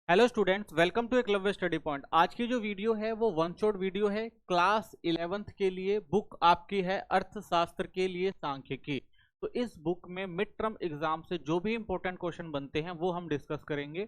Hello students, welcome to Eklavya Study Point. आज की जो वीडियो है वो वन शॉट वीडियो है क्लास 11th के लिए। बुक आपकी है अर्थशास्त्र के लिए सांख्यिकी। तो इस बुक में मिड टर्म एग्जाम से जो भी इंपॉर्टेंट क्वेश्चन बनते हैं वो हम डिस्कस करेंगे।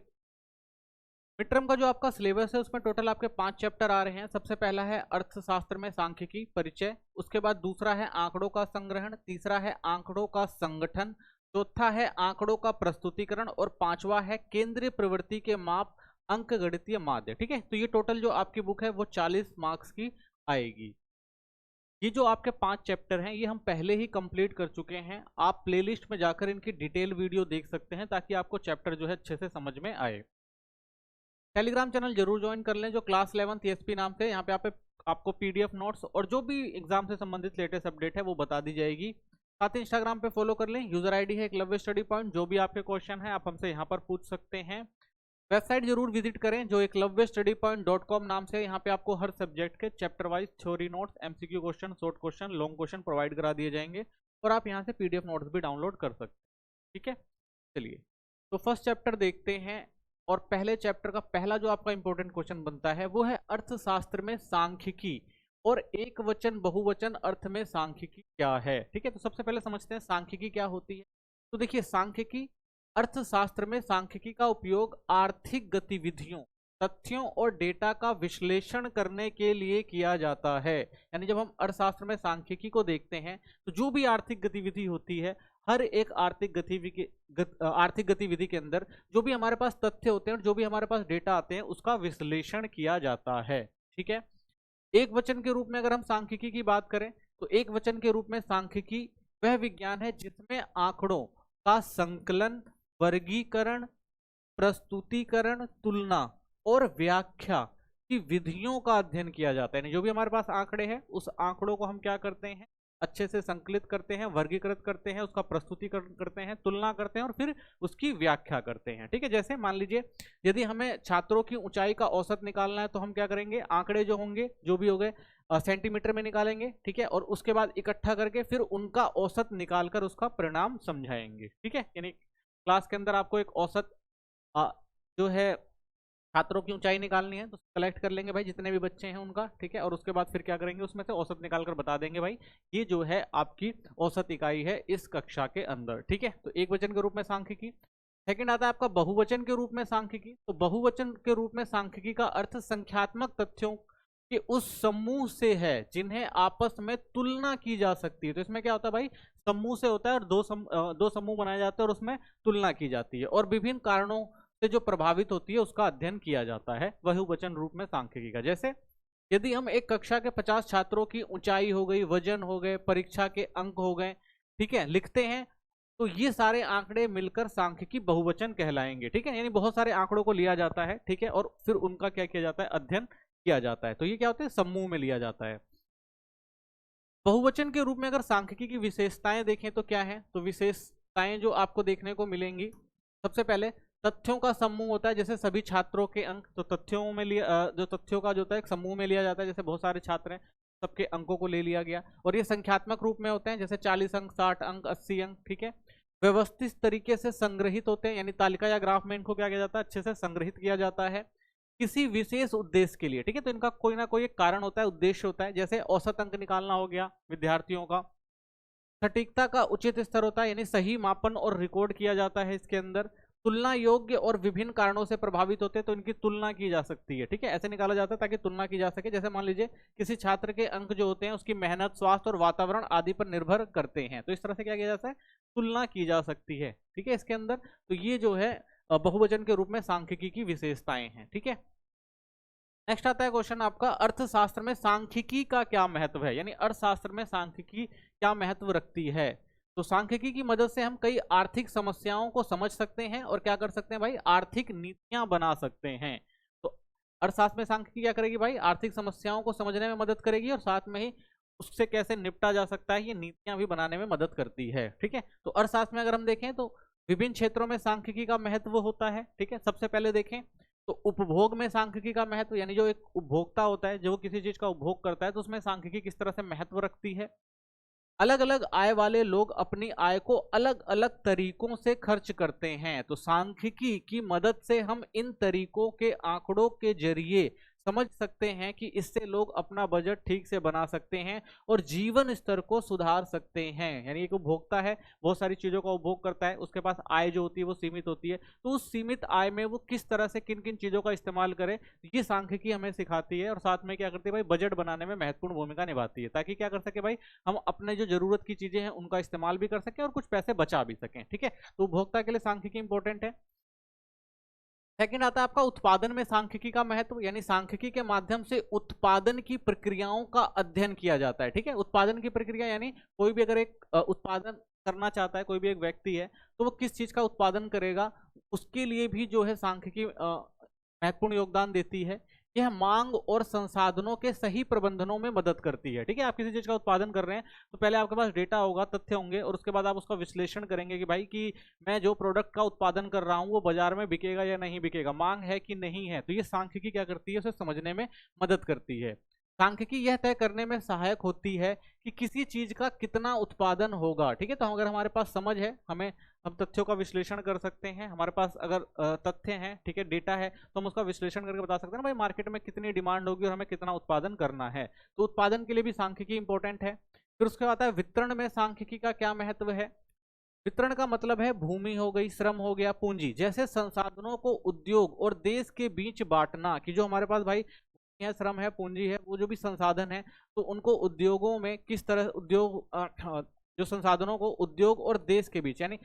मिड टर्म का जो आपका सिलेबस है उसमें टोटल आपके 5 चैप्टर आ रहे हैं। सबसे पहला है अर्थशास्त्र में सांख्यिकी परिचय, उसके बाद दूसरा है आंकड़ों का संग्रहण, तीसरा है आंकड़ों का संगठन, चौथा है आंकड़ों का प्रस्तुतिकरण और पांचवा है केंद्रीय प्रवृत्ति के माप अंकगणितीय माध्य। ठीक है, तो ये टोटल जो आपकी बुक है वो 40 मार्क्स की आएगी। ये जो आपके 5 चैप्टर हैं ये हम पहले ही कंप्लीट कर चुके हैं। आप प्लेलिस्ट में जाकर इनकी डिटेल वीडियो देख सकते हैं ताकि आपको चैप्टर जो है अच्छे से समझ में आए। टेलीग्राम चैनल जरूर ज्वाइन कर लें जो क्लास 11 ESP नाम से। यहाँ पे आपको PDF नोट्स और जो भी एग्जाम से संबंधित लेटेस्ट अपडेट है वो बता दी जाएगी। साथ ही इंस्टाग्राम पे फॉलो कर लें, यूजर आईडी है एकलव्य स्टडी पॉइंट। जो भी आपके क्वेश्चन है आप हमसे यहाँ पर पूछ सकते हैं। वेबसाइट जरूर विजिट करें जो eklavyastudypoint.com नाम से। यहाँ पे आपको हर सब्जेक्ट के chapter wise theory notes, MCQ question, short question, long question provide करा दिए जाएंगे और आप यहाँ से PDF नोट्स भी डाउनलोड कर सकते हैं। ठीक है, चलिए तो फर्स्ट चैप्टर देखते हैं। और पहले चैप्टर का पहला जो आपका इंपॉर्टेंट क्वेश्चन बनता है वो है अर्थशास्त्र में सांख्यिकी और एक वचन बहुवचन अर्थ में सांख्यिकी क्या है। ठीक है, तो सबसे पहले समझते हैं सांख्यिकी क्या होती है। तो देखिए, सांख्यिकी अर्थशास्त्र में सांख्यिकी का उपयोग आर्थिक गतिविधियों, तथ्यों और डेटा का विश्लेषण करने के लिए किया जाता है। यानी जब हम अर्थशास्त्र में सांख्यिकी को देखते हैं तो जो भी आर्थिक गतिविधि होती है, हर एक आर्थिक गतिविधि के अंदर जो भी हमारे पास तथ्य होते हैं और जो भी हमारे पास डेटा आते हैं उसका विश्लेषण किया जाता है। ठीक है, एक वचन के रूप में अगर हम सांख्यिकी की बात करें तो एक वचन के रूप में सांख्यिकी वह विज्ञान है जिसमें आंकड़ों का संकलन, वर्गीकरण, प्रस्तुतिकरण, तुलना और व्याख्या की विधियों का अध्ययन किया जाता है। जो भी हमारे पास आंकड़े हैं उस आंकड़ों को हम क्या करते हैं, अच्छे से संकलित करते हैं, वर्गीकृत करते हैं, उसका प्रस्तुतिकरण करते हैं, तुलना करते हैं और फिर उसकी व्याख्या करते हैं। ठीक है, जैसे मान लीजिए यदि हमें छात्रों की ऊंचाई का औसत निकालना है तो हम क्या करेंगे, आंकड़े जो होंगे जो भी हो गए सेंटीमीटर में निकालेंगे। ठीक है, और उसके बाद इकट्ठा करके फिर उनका औसत निकालकर उसका परिणाम समझाएंगे। ठीक है, यानी क्लास के अंदर आपको एक औसत जो है छात्रों की ऊंचाई निकालनी है तो कलेक्ट कर लेंगे भाई जितने भी बच्चे हैं उनका। ठीक है, और उसके बाद फिर क्या करेंगे, उसमें से औसत निकालकर बता देंगे भाई ये जो है आपकी औसत इकाई है इस कक्षा के अंदर। ठीक है, तो एक वचन के रूप में सांख्यिकी। सेकंड आता है आपका बहुवचन के रूप में सांख्यिकी। तो बहुवचन के रूप में सांख्यिकी का अर्थ संख्यात्मक तथ्यों के उस समूह से है जिन्हें आपस में तुलना की जा सकती है। तो इसमें क्या होता है भाई, समूह से होता है और दो समूह बनाए जाते हैं और उसमें तुलना की जाती है और विभिन्न कारणों से जो प्रभावित होती है उसका अध्ययन किया जाता है बहुवचन रूप में सांख्यिकी का। जैसे यदि हम एक कक्षा के 50 छात्रों की ऊंचाई हो गई, वजन हो गए, परीक्षा के अंक हो गए, ठीक है, लिखते हैं तो ये सारे आंकड़े मिलकर सांख्यिकी बहुवचन कहलाएंगे। ठीक है, यानी बहुत सारे आंकड़ों को लिया जाता है। ठीक है, और फिर उनका क्या किया जाता है, अध्ययन किया जाता है। तो ये क्या होता है, समूह में लिया जाता है। बहुवचन के रूप में अगर सांख्यिकी की विशेषताएं देखें तो क्या है, तो विशेषताएं जो आपको देखने को मिलेंगी, सबसे पहले तथ्यों का समूह होता है। जैसे सभी छात्रों के अंक, तो तथ्यों में लिया जो तथ्यों का जो होता है एक समूह में लिया जाता है। जैसे बहुत सारे छात्र हैं, सबके अंकों को ले लिया गया और ये संख्यात्मक रूप में होते हैं। जैसे 40 अंक, 60 अंक, 80 अंक। ठीक है, व्यवस्थित तरीके से संग्रहित होते हैं, यानी तालिका या ग्राफ में इनको क्या किया जाता है, अच्छे से संग्रहित किया जाता है किसी विशेष उद्देश्य के लिए। ठीक है, तो इनका कोई ना कोई एक कारण होता है, उद्देश्य होता है। जैसे औसत अंक निकालना हो गया विद्यार्थियों का। सटीकता का उचित स्तर होता है, यानी सही मापन और रिकॉर्ड किया जाता है इसके अंदर। तुलना योग्य और विभिन्न कारणों से प्रभावित होते हैं तो इनकी तुलना की जा सकती है। ठीक है, ऐसे निकाला जाता है ताकि तुलना की जा सके। जैसे मान लीजिए किसी छात्र के अंक जो होते हैं उसकी मेहनत, स्वास्थ्य और वातावरण आदि पर निर्भर करते हैं, तो इस तरह से क्या किया जाता है, तुलना की जा सकती है। ठीक है, इसके अंदर तो ये जो है बहुवचन के रूप में सांख्यिकी की विशेषताएं हैं। ठीक है, नेक्स्ट आता है क्वेश्चन आपका, अर्थशास्त्र में सांख्यिकी का क्या महत्व है, यानी अर्थशास्त्र में सांख्यिकी क्या महत्व रखती है। तो सांख्यिकी की मदद से हम कई आर्थिक समस्याओं को समझ सकते हैं और क्या कर सकते हैं भाई, आर्थिक नीतियां बना सकते हैं। तो अर्थशास्त्र में सांख्यिकी क्या करेगी भाई, आर्थिक समस्याओं को समझने में मदद करेगी और साथ में ही उससे कैसे निपटा जा सकता है ये नीतियां भी बनाने में मदद करती है। ठीक है, तो अर्थशास्त्र में अगर हम देखें तो विभिन्न क्षेत्रों में सांख्यिकी का महत्व होता है। ठीक है, सबसे पहले देखें तो उपभोग में सांख्यिकी का महत्व, यानी जो एक उपभोक्ता होता है जो किसी चीज का उपभोग करता है तो उसमें सांख्यिकी किस तरह से महत्व रखती है। अलग अलग आय वाले लोग अपनी आय को अलग अलग तरीकों से खर्च करते हैं। तो सांख्यिकी की मदद से हम इन तरीकों के आंकड़ों के जरिए समझ सकते हैं कि इससे लोग अपना बजट ठीक से बना सकते हैं और जीवन स्तर को सुधार सकते हैं। यानी एक उपभोक्ता है, बहुत सारी चीजों का उपभोग करता है, उसके पास आय जो होती है वो सीमित होती है, तो उस सीमित आय में वो किस तरह से किन किन चीजों का इस्तेमाल करे, ये सांख्यिकी हमें सिखाती है। और साथ में क्या करती है भाई, बजट बनाने में महत्वपूर्ण भूमिका निभाती है, ताकि क्या कर सके भाई, हम अपने जो जरूरत की चीजें हैं उनका इस्तेमाल भी कर सकें और कुछ पैसे बचा भी सकें। ठीक है, तो उपभोक्ता के लिए सांख्यिकी इंपॉर्टेंट है। सेकंड आता है आपका उत्पादन में सांख्यिकी का महत्व, यानी सांख्यिकी के माध्यम से उत्पादन की प्रक्रियाओं का अध्ययन किया जाता है। ठीक है, उत्पादन की प्रक्रिया यानी कोई भी अगर एक उत्पादन करना चाहता है, कोई भी एक व्यक्ति है, तो वो किस चीज का उत्पादन करेगा, उसके लिए भी जो है सांख्यिकी महत्वपूर्ण योगदान देती है। यह मांग और संसाधनों के सही प्रबंधनों में मदद करती है। ठीक है, आप किसी चीज का उत्पादन कर रहे हैं तो पहले आपके पास डेटा होगा, तथ्य होंगे, और उसके बाद आप उसका विश्लेषण करेंगे कि भाई कि मैं जो प्रोडक्ट का उत्पादन कर रहा हूं वो बाजार में बिकेगा या नहीं बिकेगा, मांग है कि नहीं है। तो ये सांख्यिकी क्या करती है, उसे समझने में मदद करती है। सांख्यिकी यह तय करने में सहायक होती है कि किसी चीज का कितना उत्पादन होगा। ठीक है, तो अगर हमारे पास समझ है, हम तथ्यों का विश्लेषण कर सकते हैं, हमारे पास अगर तथ्य हैं, ठीक है, डेटा है, तो हम उसका विश्लेषण करके बता सकते हैं ना भाई मार्केट में कितनी डिमांड होगी और हमें कितना उत्पादन करना है। तो उत्पादन के लिए भी सांख्यिकी इंपॉर्टेंट है। फिर उसके बाद आता है वितरण में सांख्यिकी का क्या महत्व है। वितरण का मतलब है भूमि हो गई, श्रम हो गया, पूंजी जैसे संसाधनों को उद्योग और देश के बीच बांटना, कि जो हमारे पास भाई है, श्रम है, पूंजी है, वो जो भी संसाधन है, तो उनको उद्योगों में किस तरह जो संसाधनों को उद्योग और देश के बीच, यानी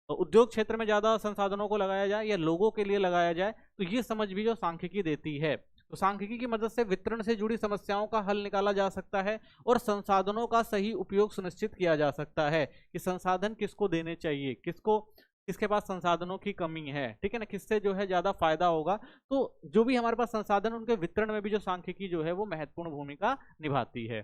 उद्योग क्षेत्र में ज्यादा संसाधनों को लगाया जाए या लोगों के लिए लगाया जाए, तो ये समझ भी जो सांख्यिकी देती है। तो सांख्यिकी की मदद से वितरण से जुड़ी समस्याओं का हल निकाला जा सकता है और संसाधनों का सही उपयोग सुनिश्चित किया जा सकता है कि संसाधन किसको देने चाहिए, किसके पास संसाधनों की कमी है, ठीक है ना, किससे जो है ज्यादा फायदा होगा। तो जो भी हमारे पास संसाधन, उनके वितरण में भी जो सांख्यिकी जो है वो महत्वपूर्ण भूमिका निभाती है।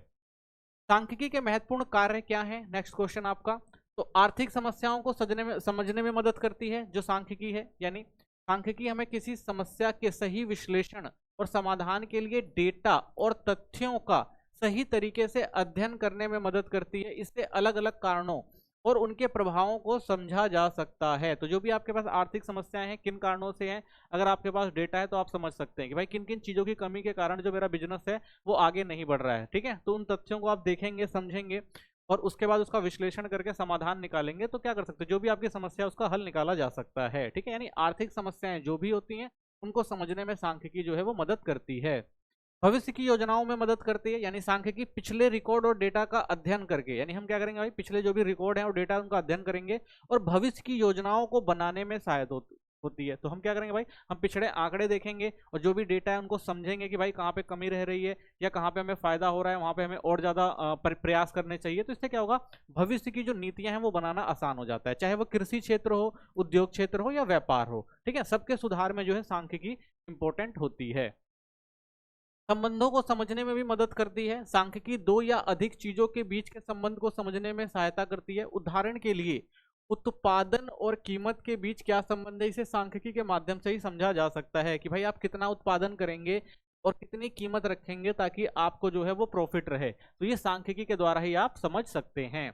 सांख्यिकी के महत्वपूर्ण कार्य क्या है, नेक्स्ट क्वेश्चन आपका। तो आर्थिक समस्याओं को समझने में मदद करती है जो सांख्यिकी है, यानी सांख्यिकी हमें किसी समस्या के सही विश्लेषण और समाधान के लिए डेटा और तथ्यों का सही तरीके से अध्ययन करने में मदद करती है। इससे अलग अलग कारणों और उनके प्रभावों को समझा जा सकता है। तो जो भी आपके पास आर्थिक समस्याएं हैं, किन कारणों से हैं, अगर आपके पास डेटा है तो आप समझ सकते हैं कि भाई किन किन चीजों की कमी के कारण जो मेरा बिजनेस है वो आगे नहीं बढ़ रहा है। ठीक है, तो उन तथ्यों को आप देखेंगे, समझेंगे और उसके बाद उसका विश्लेषण करके समाधान निकालेंगे, तो क्या कर सकते हैं, जो भी आपकी समस्या है उसका हल निकाला जा सकता है। ठीक है, यानी आर्थिक समस्याएं जो भी होती हैं उनको समझने में सांख्यिकी जो है वो मदद करती है। भविष्य की योजनाओं में मदद करती है, यानी सांख्यिकी पिछले रिकॉर्ड और डेटा का अध्ययन करके, यानी हम क्या करेंगे भाई, पिछले जो भी रिकॉर्ड है और डेटा उनका अध्ययन करेंगे और भविष्य की योजनाओं को बनाने में सहायता होती है। तो हम क्या करेंगे भाई, हम पिछड़े आंकड़े देखेंगे और जो भी डेटा है उनको समझेंगे कि भाई कहाँ पे कमी रह रही है या कहाँ पे हमें फायदा हो रहा है, वहां पे हमें और ज्यादा प्रयास करने चाहिए। तो इससे क्या होगा, भविष्य की जो नीतियां हैं वो बनाना आसान हो जाता है, चाहे वो कृषि क्षेत्र हो, उद्योग क्षेत्र हो या व्यापार हो। ठीक है, सबके सुधार में जो है सांख्यिकी इंपॉर्टेंट होती है। संबंधों को समझने में भी मदद करती है। सांख्यिकी दो या अधिक चीजों के बीच के संबंध को समझने में सहायता करती है। उदाहरण के लिए उत्पादन और कीमत के बीच क्या संबंध है, इसे सांख्यिकी के माध्यम से ही समझा जा सकता है कि भाई आप कितना उत्पादन करेंगे और कितनी कीमत रखेंगे ताकि आपको जो है वो प्रॉफिट रहे। तो ये सांख्यिकी के द्वारा ही आप समझ सकते हैं।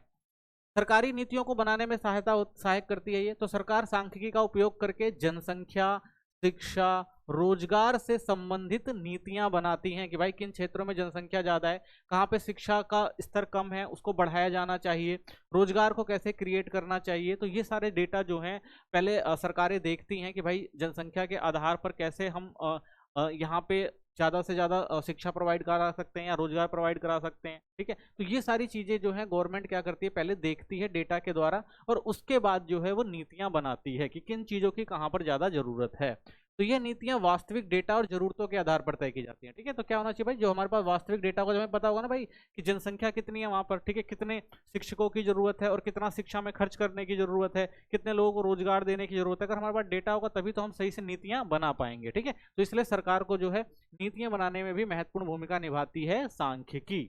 सरकारी नीतियों को बनाने में सहायक करती है ये। तो सरकार सांख्यिकी का उपयोग करके जनसंख्या, शिक्षा, रोजगार से संबंधित नीतियां बनाती हैं कि भाई किन क्षेत्रों में जनसंख्या ज्यादा है, कहाँ पे शिक्षा का स्तर कम है, उसको बढ़ाया जाना चाहिए, रोजगार को कैसे क्रिएट करना चाहिए। तो ये सारे डेटा जो हैं पहले सरकारें देखती हैं कि भाई जनसंख्या के आधार पर कैसे हम यहाँ पे ज़्यादा से ज़्यादा शिक्षा प्रोवाइड करा सकते हैं या रोजगार प्रोवाइड करा सकते हैं। ठीक है, तो ये सारी चीज़ें जो है गवर्नमेंट क्या करती है, पहले देखती है डेटा के द्वारा और उसके बाद जो है वो नीतियां बनाती है कि किन चीज़ों की कहाँ पर ज़्यादा ज़रूरत है। तो ये नीतियां वास्तविक डेटा और जरूरतों के आधार पर तय की जाती हैं। ठीक है, तो क्या होना चाहिए भाई, जो हमारे पास वास्तविक डेटा होगा, जो हमें पता होगा ना भाई कि जनसंख्या कितनी है वहां पर, ठीक है, कितने शिक्षकों की जरूरत है और कितना शिक्षा में खर्च करने की जरूरत है, कितने लोगों को रोजगार देने की जरूरत है। अगर हमारे पास डेटा होगा तभी तो हम सही से नीतियां बना पाएंगे। ठीक है, तो इसलिए सरकार को जो है नीतियां बनाने में भी महत्वपूर्ण भूमिका निभाती है सांख्यिकी।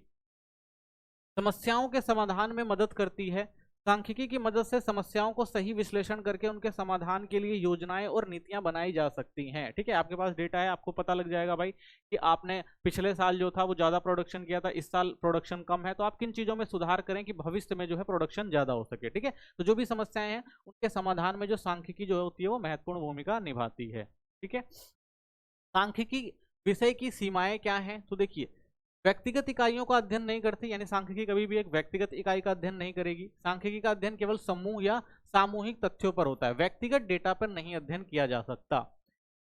समस्याओं के समाधान में मदद करती है। सांख्यिकी की मदद से समस्याओं को सही विश्लेषण करके उनके समाधान के लिए योजनाएं और नीतियां बनाई जा सकती हैं। ठीक है, आपके पास डेटा है, आपको पता लग जाएगा भाई कि आपने पिछले साल जो था वो ज्यादा प्रोडक्शन किया था, इस साल प्रोडक्शन कम है, तो आप किन चीजों में सुधार करें कि भविष्य में जो है प्रोडक्शन ज्यादा हो सके। ठीक है, तो जो भी समस्याएं हैं उनके समाधान में जो सांख्यिकी जो होती है वो महत्वपूर्ण भूमिका निभाती है। ठीक है, सांख्यिकी विषय की सीमाएं क्या हैं, तो देखिए व्यक्तिगत इकाइयों का अध्ययन नहीं करती, यानी सांख्यिकी कभी भी एक व्यक्तिगत इकाई का अध्ययन नहीं करेगी। सांख्यिकी का अध्ययन केवल समूह या सामूहिक तथ्यों पर होता है, व्यक्तिगत डेटा पर नहीं अध्ययन किया जा सकता।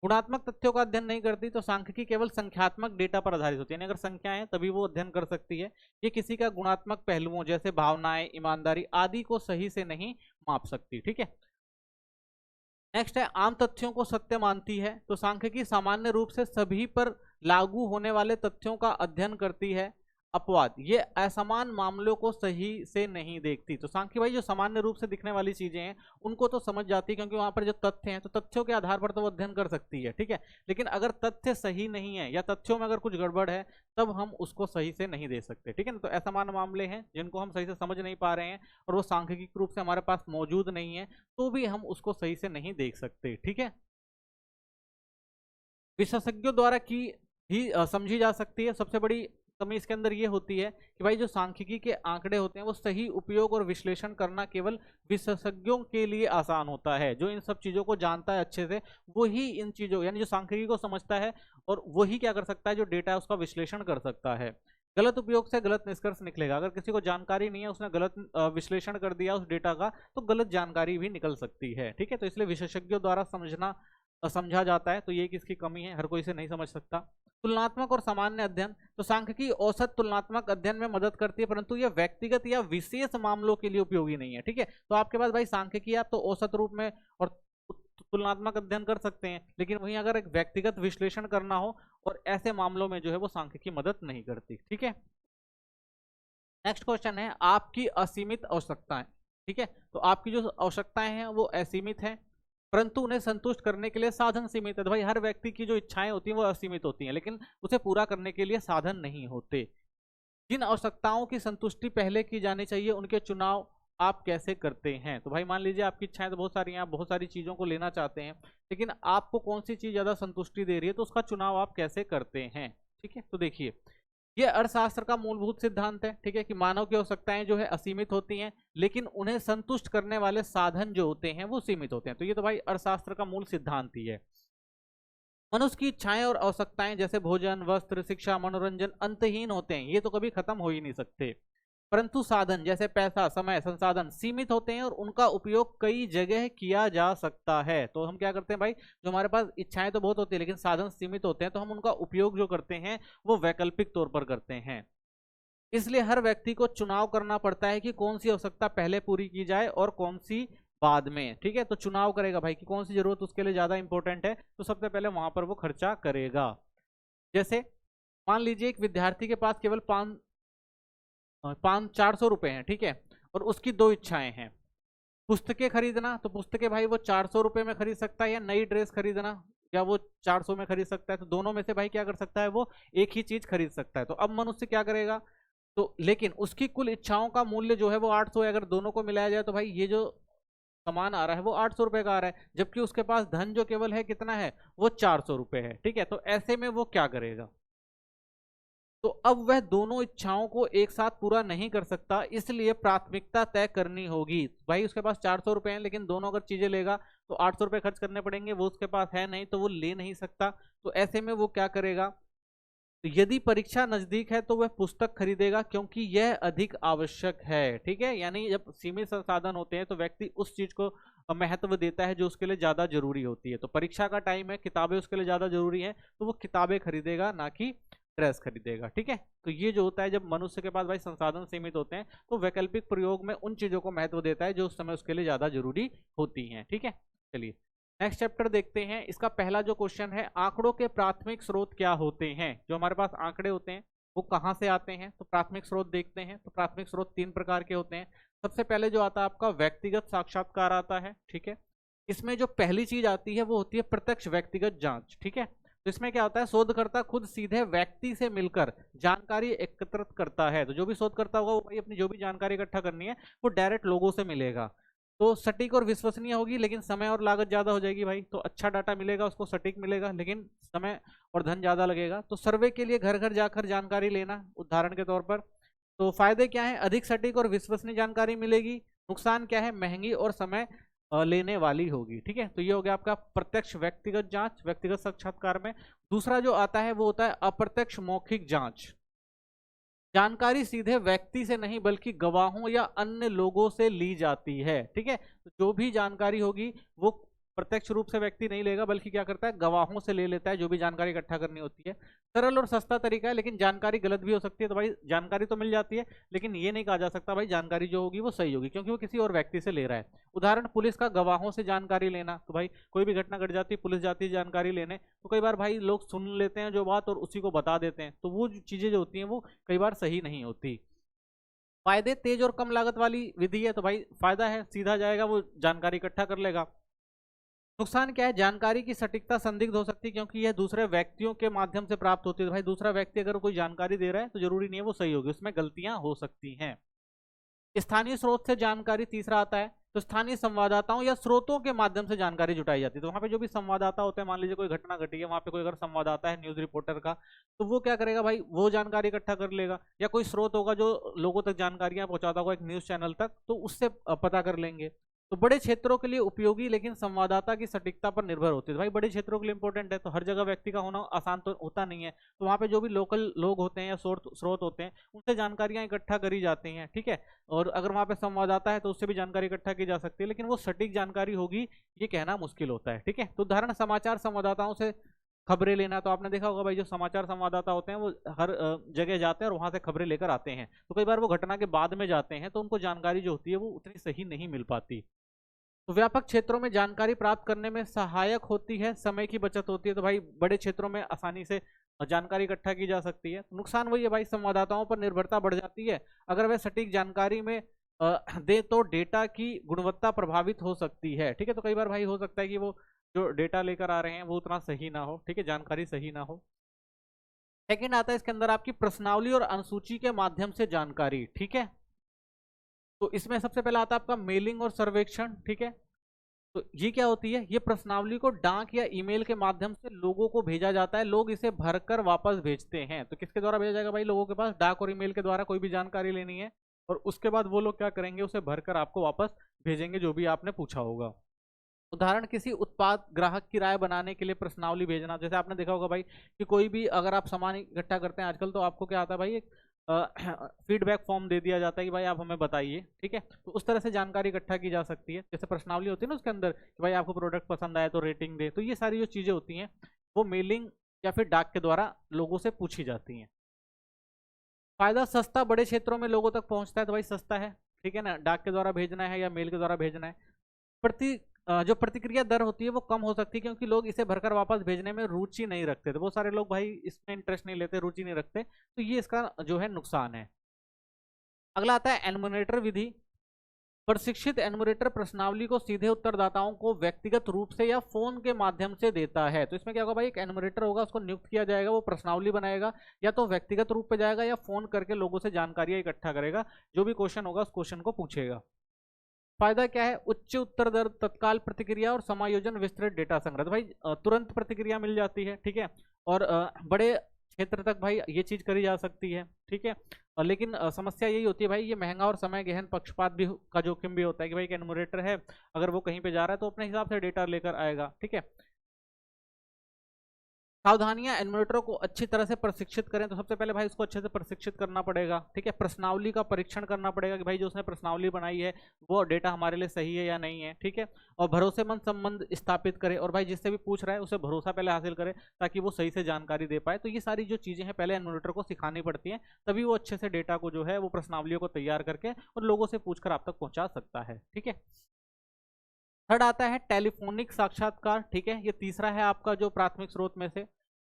गुणात्मक तथ्यों का अध्ययन नहीं करती, तो सांख्यिकी केवल संख्यात्मक डेटा पर आधारित होती है, यानी अगर संख्याएं हैं तभी वो अध्ययन कर सकती है। ये किसी का गुणात्मक पहलुओं जैसे भावनाएं, ईमानदारी आदि को सही से नहीं माप सकती। ठीक है, नेक्स्ट है आम तथ्यों को सत्य मानती है, तो सांख्यिकी सामान्य रूप से सभी पर लागू होने वाले तथ्यों का अध्ययन करती है। अपवाद, ये असमान मामलों को सही से नहीं देखती, तो सांख्यिकी भाई जो सामान्य रूप से दिखने वाली चीजें हैं उनको तो समझ जाती है, क्योंकि वहां पर जो तथ्य हैं तो तथ्यों के आधार पर तो वो अध्ययन कर सकती है। ठीक है, लेकिन अगर तथ्य सही नहीं है या तथ्यों में अगर कुछ गड़बड़ है तब हम उसको सही से नहीं दे सकते। ठीक है ना, तो असमान मामले हैं जिनको हम सही से समझ नहीं पा रहे हैं और वो सांख्यिकी रूप से हमारे पास मौजूद नहीं है, तो भी हम उसको सही से नहीं देख सकते। ठीक है, विशेषज्ञों द्वारा की ही समझी जा सकती है। सबसे बड़ी कमी इसके अंदर ये होती है कि भाई जो सांख्यिकी के आंकड़े होते हैं वो सही उपयोग और विश्लेषण करना केवल विशेषज्ञों के लिए आसान होता है। जो इन सब चीजों को जानता है अच्छे से वही इन चीजों यानी जो सांख्यिकी को समझता है और वही क्या कर सकता है, जो डेटा है उसका विश्लेषण कर सकता है। गलत उपयोग से गलत निष्कर्ष निकलेगा, अगर किसी को जानकारी नहीं है उसने गलत विश्लेषण कर दिया उस डेटा का तो गलत जानकारी भी निकल सकती है। ठीक है, तो इसलिए विशेषज्ञों द्वारा समझा जाता है, तो ये किसकी कमी है, हर कोई इसे नहीं समझ सकता। तुलनात्मक और सामान्य अध्ययन, तो सांख्यिकी औसत तुलनात्मक अध्ययन में मदद करती है, परंतु यह व्यक्तिगत या विशेष मामलों के लिए उपयोगी नहीं है। ठीक है, तो आपके पास भाई सांख्यिकी आप तो औसत रूप में और तुलनात्मक अध्ययन कर सकते हैं, लेकिन वहीं अगर एक व्यक्तिगत विश्लेषण करना हो और ऐसे मामलों में जो है वो सांख्यिकी मदद नहीं करती। ठीक है, नेक्स्ट क्वेश्चन है आपकी असीमित आवश्यकताएं। ठीक है, तो आपकी जो आवश्यकताएं हैं वो असीमित हैं, परंतु उन्हें संतुष्ट करने के लिए साधन सीमित है। तो भाई हर व्यक्ति की जो इच्छाएं होती हैं वो असीमित होती हैं, लेकिन उसे पूरा करने के लिए साधन नहीं होते। जिन आवश्यकताओं की संतुष्टि पहले की जानी चाहिए उनके चुनाव आप कैसे करते हैं। तो भाई मान लीजिए आपकी इच्छाएं तो बहुत सारी हैं, आप बहुत सारी चीजों को लेना चाहते हैं, लेकिन आपको कौन सी चीज ज्यादा संतुष्टि दे रही है तो उसका चुनाव आप कैसे करते हैं। ठीक है, तो देखिए ये अर्थशास्त्र का मूलभूत सिद्धांत है। ठीक है, कि मानव की आवश्यकताएं जो है असीमित होती हैं, लेकिन उन्हें संतुष्ट करने वाले साधन जो होते हैं वो सीमित होते हैं। तो ये तो भाई अर्थशास्त्र का मूल सिद्धांत ही है। मनुष्य की इच्छाएं और आवश्यकताएं जैसे भोजन, वस्त्र, शिक्षा, मनोरंजन अंतहीन होते हैं, ये तो कभी खत्म हो ही नहीं सकते, परंतु साधन जैसे पैसा, समय, संसाधन सीमित होते हैं और उनका उपयोग कई जगह किया जा सकता है। तो हम क्या करते हैं भाई, जो हमारे पास इच्छाएं तो बहुत होती है लेकिन साधन सीमित होते हैं, तो हम उनका उपयोग जो करते हैं वो वैकल्पिक तौर पर करते हैं। इसलिए हर व्यक्ति को चुनाव करना पड़ता है कि कौन सी आवश्यकता पहले पूरी की जाए और कौन सी बाद में। ठीक है, तो चुनाव करेगा भाई कि कौन सी जरूरत उसके लिए ज्यादा इंपॉर्टेंट है, तो सबसे पहले वहां पर वो खर्चा करेगा। जैसे मान लीजिए एक विद्यार्थी के पास केवल 400 रुपए हैं। ठीक है, और उसकी दो इच्छाएं हैं, पुस्तकें खरीदना, तो पुस्तकें भाई वो 400 रुपए में खरीद सकता है, या नई ड्रेस खरीदना या वो 400 में खरीद सकता है। तो दोनों में से भाई क्या कर सकता है, वो एक ही चीज खरीद सकता है। तो अब मनुष्य क्या करेगा, तो लेकिन उसकी कुल इच्छाओं का मूल्य जो है वो 800 है। अगर दोनों को मिलाया जाए तो भाई ये जो सामान आ रहा है वो 800 रुपए का आ रहा है, जबकि उसके पास धन जो केवल है कितना है, वो 400 रुपए है। ठीक है, तो ऐसे में वो क्या करेगा, तो अब वह दोनों इच्छाओं को एक साथ पूरा नहीं कर सकता, इसलिए प्राथमिकता तय करनी होगी। भाई उसके पास 400 रुपए हैं लेकिन दोनों अगर चीजें लेगा तो 800 रुपए खर्च करने पड़ेंगे, वो उसके पास है नहीं तो वो ले नहीं सकता। तो ऐसे में वो क्या करेगा, तो यदि परीक्षा नजदीक है तो वह पुस्तक खरीदेगा क्योंकि यह अधिक आवश्यक है। ठीक है, यानी जब सीमित संसाधन होते हैं तो व्यक्ति उस चीज को महत्व देता है जो उसके लिए ज्यादा जरूरी होती है। तो परीक्षा का टाइम है, किताबें उसके लिए ज्यादा जरूरी है, तो वो किताबें खरीदेगा ना कि ड्रेस खरीदेगा। ठीक है, तो ये जो होता है जब मनुष्य के पास भाई संसाधन सीमित होते हैं तो वैकल्पिक प्रयोग में उन चीजों को महत्व देता है जो उस समय उसके लिए ज्यादा जरूरी होती हैं। ठीक है, चलिए नेक्स्ट चैप्टर देखते हैं। इसका पहला जो क्वेश्चन है, आंकड़ों के प्राथमिक स्रोत क्या होते हैं। जो हमारे पास आंकड़े होते हैं वो कहाँ से आते हैं, तो प्राथमिक स्रोत देखते हैं। तो प्राथमिक स्रोत 3 प्रकार के होते हैं। सबसे पहले जो आता है आपका व्यक्तिगत साक्षात्कार आता है। ठीक है, इसमें जो पहली चीज आती है वो होती है प्रत्यक्ष व्यक्तिगत जांच। ठीक है, तो इसमें क्या होता है, शोधकर्ता खुद सीधे व्यक्ति से मिलकर जानकारी एकत्रित करता है। तो जो भी शोधकर्ता होगा वो भाई अपनी जो भी जानकारी इकट्ठा करनी है वो डायरेक्ट लोगों से मिलेगा। तो सटीक और विश्वसनीय होगी, लेकिन समय और लागत ज्यादा हो जाएगी भाई। तो अच्छा डाटा मिलेगा उसको, सटीक मिलेगा, लेकिन समय और धन ज्यादा लगेगा। तो सर्वे के लिए घर घर जाकर जानकारी लेना उदाहरण के तौर पर। तो फायदे क्या है, अधिक सटीक और विश्वसनीय जानकारी मिलेगी। नुकसान क्या है, महंगी और समय लेने वाली होगी। ठीक है, तो ये हो गया आपका प्रत्यक्ष व्यक्तिगत जांच, व्यक्तिगत साक्षात्कार में। दूसरा जो आता है वो होता है अप्रत्यक्ष मौखिक जांच। जानकारी सीधे व्यक्ति से नहीं बल्कि गवाहों या अन्य लोगों से ली जाती है। ठीक है, तो जो भी जानकारी होगी वो प्रत्यक्ष रूप से व्यक्ति नहीं लेगा, बल्कि क्या करता है, गवाहों से ले लेता है जो भी जानकारी इकट्ठा करनी होती है। सरल और सस्ता तरीका है, लेकिन जानकारी गलत भी हो सकती है। तो भाई जानकारी तो मिल जाती है, लेकिन ये नहीं कहा जा सकता भाई जानकारी जो होगी वो सही होगी, क्योंकि वो किसी और व्यक्ति से ले रहा है। उदाहरण, पुलिस का गवाहों से जानकारी लेना। तो भाई कोई भी घटना घट जाती है, पुलिस जाती है जानकारी लेने, तो कई बार भाई लोग सुन लेते हैं जो बात और उसी को बता देते हैं, तो वो चीजें जो होती हैं वो कई बार सही नहीं होती। फायदे, तेज और कम लागत वाली विधि है। तो भाई फायदा है, सीधा जाएगा वो जानकारी इकट्ठा कर लेगा। नुकसान क्या है, जानकारी की सटीकता संदिग्ध हो सकती है, क्योंकि यह दूसरे व्यक्तियों के माध्यम से प्राप्त होती है। तो भाई दूसरा व्यक्ति अगर कोई जानकारी दे रहा है तो जरूरी नहीं है वो सही होगी, उसमें गलतियां हो सकती हैं। स्थानीय स्रोत से जानकारी तीसरा आता है। तो स्थानीय संवाददाताओं या स्रोतों के माध्यम से जानकारी जुटाई जाती है। तो वहां पे जो भी संवाददाता होते हैं, मान लीजिए कोई घटना घटी है, वहां पे कोई अगर संवाददाता है न्यूज रिपोर्टर का, तो वो क्या करेगा भाई, वो जानकारी इकट्ठा कर लेगा। या कोई स्रोत होगा जो लोगों तक जानकारियां पहुंचाता होगा एक न्यूज चैनल तक, तो उससे पता कर लेंगे। तो बड़े क्षेत्रों के लिए उपयोगी, लेकिन संवाददाता की सटीकता पर निर्भर होती है। तो भाई बड़े क्षेत्रों के लिए इंपॉर्टेंट है, तो हर जगह व्यक्ति का होना आसान तो होता नहीं है। तो वहां पे जो भी लोकल लोग होते हैं या स्रोत होते हैं, उनसे जानकारियां इकट्ठा करी जाती हैं। ठीक है, और अगर वहां पे संवाददाता है तो उससे भी जानकारी इकट्ठा की जा सकती है, लेकिन वो सटीक जानकारी होगी ये कहना मुश्किल होता है। ठीक है, तो उदाहरण, समाचार संवाददाताओं से खबरें लेना। तो आपने देखा होगा भाई जो समाचार संवाददाता होते हैं वो हर जगह जाते हैं और वहां से खबरें लेकर आते हैं। तो कई बार वो घटना के बाद में जाते हैं, तो उनको जानकारी जो होती है वो उतनी सही नहीं मिल पाती। तो व्यापक क्षेत्रों में जानकारी प्राप्त करने में सहायक होती है, समय की बचत होती है। तो भाई बड़े क्षेत्रों में आसानी से जानकारी इकट्ठा की जा सकती है। नुकसान वही है भाई, संवाददाताओं पर निर्भरता बढ़ जाती है। अगर वह सटीक जानकारी में दे तो डेटा की गुणवत्ता प्रभावित हो सकती है। ठीक है, तो कई बार भाई हो सकता है कि वो जो डेटा लेकर आ रहे हैं वो उतना सही ना हो। ठीक है, जानकारी सही ना हो। सेकंड आता है इसके अंदर आपकी प्रश्नावली और अनुसूची के माध्यम से जानकारी। ठीक है, तो इसमें सबसे पहला आता है आपका मेलिंग और सर्वेक्षण। ठीक है, तो ये क्या होती है, ये प्रश्नावली को डाक या ईमेल के माध्यम से लोगों को भेजा जाता है। लोग इसे भरकर वापस भेजते हैं। तो किसके द्वारा भेजा जाएगा भाई, लोगों के पास डाक और ईमेल के द्वारा कोई भी जानकारी लेनी है, और उसके बाद वो लोग क्या करेंगे, उसे भरकर आपको वापस भेजेंगे जो भी आपने पूछा होगा। उदाहरण, किसी उत्पाद ग्राहक की राय बनाने के लिए प्रश्नावली भेजना। जैसे आपने देखा होगा भाई कि कोई भी अगर आप सामान इकट्ठा करते हैं आजकल, तो आपको क्या आता है भाई, एक फीडबैक फॉर्म दे दिया जाता है कि भाई आप हमें बताइए। ठीक है, तो उस तरह से जानकारी इकट्ठा की जा सकती है। जैसे प्रश्नावली होती है ना उसके अंदर कि भाई आपको प्रोडक्ट पसंद आया तो रेटिंग दे। तो ये सारी जो चीजें होती हैं वो मेलिंग या फिर डाक के द्वारा लोगों से पूछी जाती हैं। फायदा, सस्ता, बड़े क्षेत्रों में लोगों तक पहुंचता है। तो भाई सस्ता है, ठीक है ना, डाक के द्वारा भेजना है या मेल के द्वारा भेजना है। प्रति जो प्रतिक्रिया दर होती है वो कम हो सकती है, क्योंकि लोग इसे भरकर वापस भेजने में रुचि नहीं रखते। तो बहुत सारे लोग भाई इसमें इंटरेस्ट नहीं लेते, रुचि नहीं रखते, तो ये इसका जो है नुकसान है। अगला आता है एनमोनेटर विधि। प्रशिक्षित एनमोनेटर प्रश्नावली को सीधे उत्तरदाताओं को व्यक्तिगत रूप से या फोन के माध्यम से देता है। तो इसमें क्या होगा भाई, एक एनमोनेटर होगा, उसको नियुक्त किया जाएगा, वो प्रश्नावली बनाएगा, या तो व्यक्तिगत रूप पे जाएगा या फोन करके लोगों से जानकारियां इकट्ठा करेगा, जो भी क्वेश्चन होगा उस क्वेश्चन को पूछेगा। फायदा क्या है, उच्च उत्तर दर, तत्काल प्रतिक्रिया और समायोजन, विस्तृत डेटा संग्रह। तो भाई तुरंत प्रतिक्रिया मिल जाती है। ठीक है, और बड़े क्षेत्र तक भाई ये चीज करी जा सकती है। ठीक है, लेकिन समस्या यही होती है भाई, ये महंगा और समय गहन, पक्षपात भी का जोखिम भी होता है कि भाई एक एनमोरेटर है, अगर वो कहीं पे जा रहा है तो अपने हिसाब से डेटा लेकर आएगा। ठीक है, सावधानियां, एनमोनेटरों को अच्छी तरह से प्रशिक्षित करें। तो सबसे पहले भाई उसको अच्छे से प्रशिक्षित करना पड़ेगा। ठीक है, प्रश्नावली का परीक्षण करना पड़ेगा कि भाई जो उसने प्रश्नावली बनाई है वो डेटा हमारे लिए सही है या नहीं है। ठीक है, और भरोसेमंद संबंध स्थापित करें, और भाई जिससे भी पूछ रहा है उसे भरोसा पहले हासिल करें ताकि वो सही से जानकारी दे पाए। तो ये सारी जो चीजें हैं पहले एनमोनेटर को सिखानी पड़ती है, तभी वो अच्छे से डेटा को जो है वो प्रश्नावलियों को तैयार करके और लोगों से पूछकर आप तक पहुंचा सकता है। ठीक है, थर्ड आता है टेलीफोनिक साक्षात्कार। ठीक है, ये तीसरा है आपका जो प्राथमिक स्रोत में से।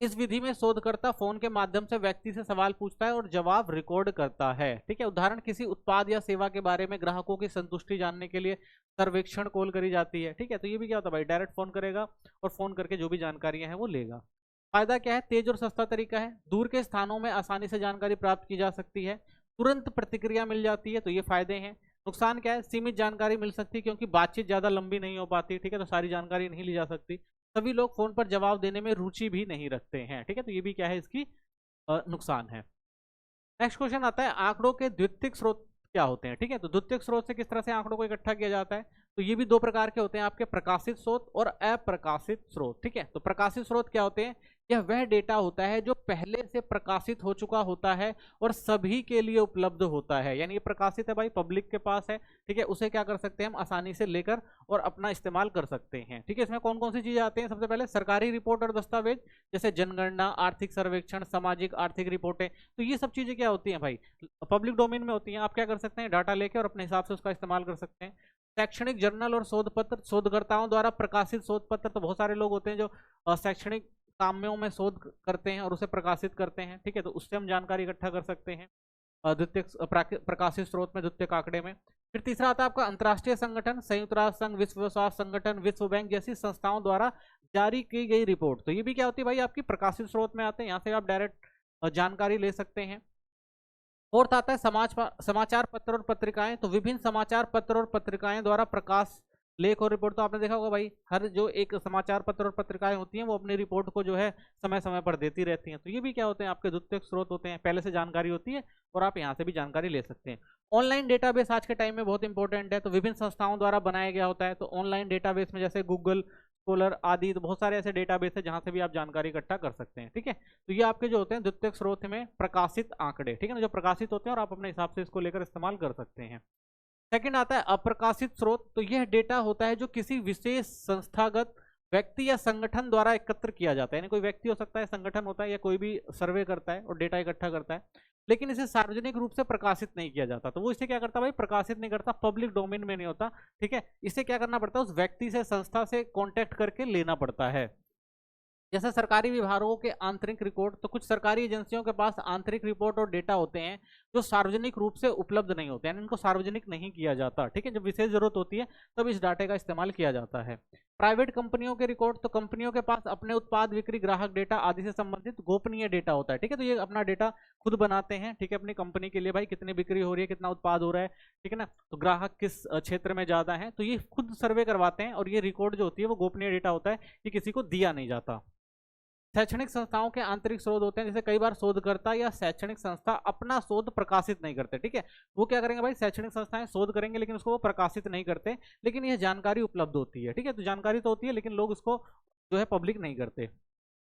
इस विधि में शोधकर्ता फोन के माध्यम से व्यक्ति से सवाल पूछता है और जवाब रिकॉर्ड करता है। ठीक है, उदाहरण, किसी उत्पाद या सेवा के बारे में ग्राहकों की संतुष्टि जानने के लिए सर्वेक्षण कॉल करी जाती है। ठीक है, तो ये भी क्या होता है भाई, डायरेक्ट फोन करेगा और फोन करके जो भी जानकारियां हैं वो लेगा। फायदा क्या है? तेज और सस्ता तरीका है, दूर के स्थानों में आसानी से जानकारी प्राप्त की जा सकती है, तुरंत प्रतिक्रिया मिल जाती है, तो ये फायदे हैं। नुकसान क्या है? सीमित जानकारी मिल सकती है क्योंकि बातचीत ज्यादा लंबी नहीं हो पाती, ठीक है, तो सारी जानकारी नहीं ली जा सकती। सभी लोग फोन पर जवाब देने में रुचि भी नहीं रखते हैं, ठीक है, तो ये भी क्या है, इसकी नुकसान है। नेक्स्ट क्वेश्चन आता है, आंकड़ों के द्वितीयक स्रोत क्या होते हैं? ठीक है, तो द्वितीयक स्रोत से किस तरह से आंकड़ों को इकट्ठा किया जाता है? तो ये भी दो प्रकार के होते हैं आपके, प्रकाशित स्रोत और अप्रकाशित स्रोत। ठीक है, तो प्रकाशित स्रोत क्या होते हैं? यह वह डेटा होता है जो पहले से प्रकाशित हो चुका होता है और सभी के लिए उपलब्ध होता है, यानी ये प्रकाशित है भाई, पब्लिक के पास है, ठीक है, उसे क्या कर सकते हैं हम आसानी से लेकर और अपना इस्तेमाल कर सकते हैं। ठीक है, इसमें कौन कौन सी चीजें आती हैं? सबसे पहले सरकारी रिपोर्ट और दस्तावेज, जैसे जनगणना, आर्थिक सर्वेक्षण, सामाजिक आर्थिक रिपोर्टें, तो ये सब चीजें क्या होती हैं भाई, पब्लिक डोमेन में होती हैं। आप क्या कर सकते हैं, डाटा लेके और अपने हिसाब से उसका इस्तेमाल कर सकते हैं। शैक्षणिक जर्नल और शोध पत्र, शोधकर्ताओं द्वारा प्रकाशित शोध पत्र, तो बहुत सारे लोग होते हैं जो शैक्षणिक काम्यों में शोध करते हैं और उसे प्रकाशित करते हैं, ठीक है, तो उससे हम जानकारी इकट्ठा कर सकते हैं द्वितीयक प्रकाशित स्रोत में, द्वितीयक आंकड़े में। फिर तीसरा आता है आपका अंतर्राष्ट्रीय संगठन, संयुक्त राष्ट्र संघ, विश्व स्वास्थ्य संगठन, विश्व बैंक जैसी संस्थाओं द्वारा जारी की गई रिपोर्ट, तो ये भी क्या होती है भाई, आपकी प्रकाशित स्रोत में आते हैं, यहाँ से आप डायरेक्ट जानकारी ले सकते हैं। फोर्थ आता है समाचार पत्र और पत्रिकाएं, तो विभिन्न समाचार पत्र और पत्रिकाएं द्वारा प्रकाश लेख और रिपोर्ट, तो आपने देखा होगा भाई, हर जो एक समाचार पत्र और पत्रिकाएं होती हैं वो अपनी रिपोर्ट को जो है समय समय पर देती रहती हैं, तो ये भी क्या होते हैं, आपके द्वितीयक स्रोत होते हैं, पहले से जानकारी होती है और आप यहाँ से भी जानकारी ले सकते हैं। ऑनलाइन डेटाबेस आज के टाइम में बहुत इंपॉर्टेंट है, तो विभिन्न संस्थाओं द्वारा बनाया गया होता है, तो ऑनलाइन डेटाबेस में जैसे गूगल स्कॉलर आदि, तो बहुत सारे ऐसे डेटाबेस है जहां से भी आप जानकारी इकट्ठा कर सकते हैं। ठीक है, तो ये आपके जो होते हैं द्वितीयक स्रोत में प्रकाशित आंकड़े, ठीक है ना, जो प्रकाशित होते हैं और आप अपने हिसाब से इसको लेकर इस्तेमाल कर सकते हैं। सेकंड आता है अप्रकाशित स्रोत, तो यह डेटा होता है जो किसी विशेष संस्थागत व्यक्ति या संगठन द्वारा एकत्र किया जाता है, यानी कोई व्यक्ति हो सकता है, संगठन होता है, या कोई भी सर्वे करता है और डेटा इकट्ठा करता है, लेकिन इसे सार्वजनिक रूप से प्रकाशित नहीं किया जाता, तो वो इसे क्या करता है भाई, प्रकाशित नहीं करता, पब्लिक डोमेन में नहीं होता। ठीक है, इसे क्या करना पड़ता है, उस व्यक्ति से, संस्था से कॉन्टेक्ट करके लेना पड़ता है। जैसे सरकारी विभागों के आंतरिक रिकॉर्ड, तो कुछ सरकारी एजेंसियों के पास आंतरिक रिपोर्ट और डेटा होते हैं जो सार्वजनिक रूप से उपलब्ध नहीं होते हैं, यानी इनको सार्वजनिक नहीं किया जाता। ठीक है, जब विशेष जरूरत होती है तब इस डाटे का इस्तेमाल किया जाता है। प्राइवेट कंपनियों के रिकॉर्ड, तो कंपनियों के पास अपने उत्पाद, बिक्री, ग्राहक डेटा आदि से संबंधित गोपनीय डेटा होता है। ठीक है, तो ये अपना डेटा खुद बनाते हैं, ठीक है, अपनी कंपनी के लिए, भाई कितनी बिक्री हो रही है, कितना उत्पाद हो रहा है, ठीक है ना, तो ग्राहक किस क्षेत्र में ज्यादा है, तो ये खुद सर्वे करवाते हैं और ये रिकॉर्ड जो होती है वो गोपनीय डेटा होता है, ये किसी को दिया नहीं जाता। शैक्षणिक संस्थाओं के आंतरिक शोध होते हैं, जैसे कई बार शोधकर्ता या शैक्षणिक संस्था अपना शोध प्रकाशित नहीं करते। ठीक है, वो क्या करेंगे भाई, शैक्षणिक संस्थाएं शोध करेंगे लेकिन उसको वो प्रकाशित नहीं करते, लेकिन यह जानकारी उपलब्ध होती है। ठीक है, तो जानकारी तो होती है लेकिन लोग उसको जो है पब्लिक नहीं करते।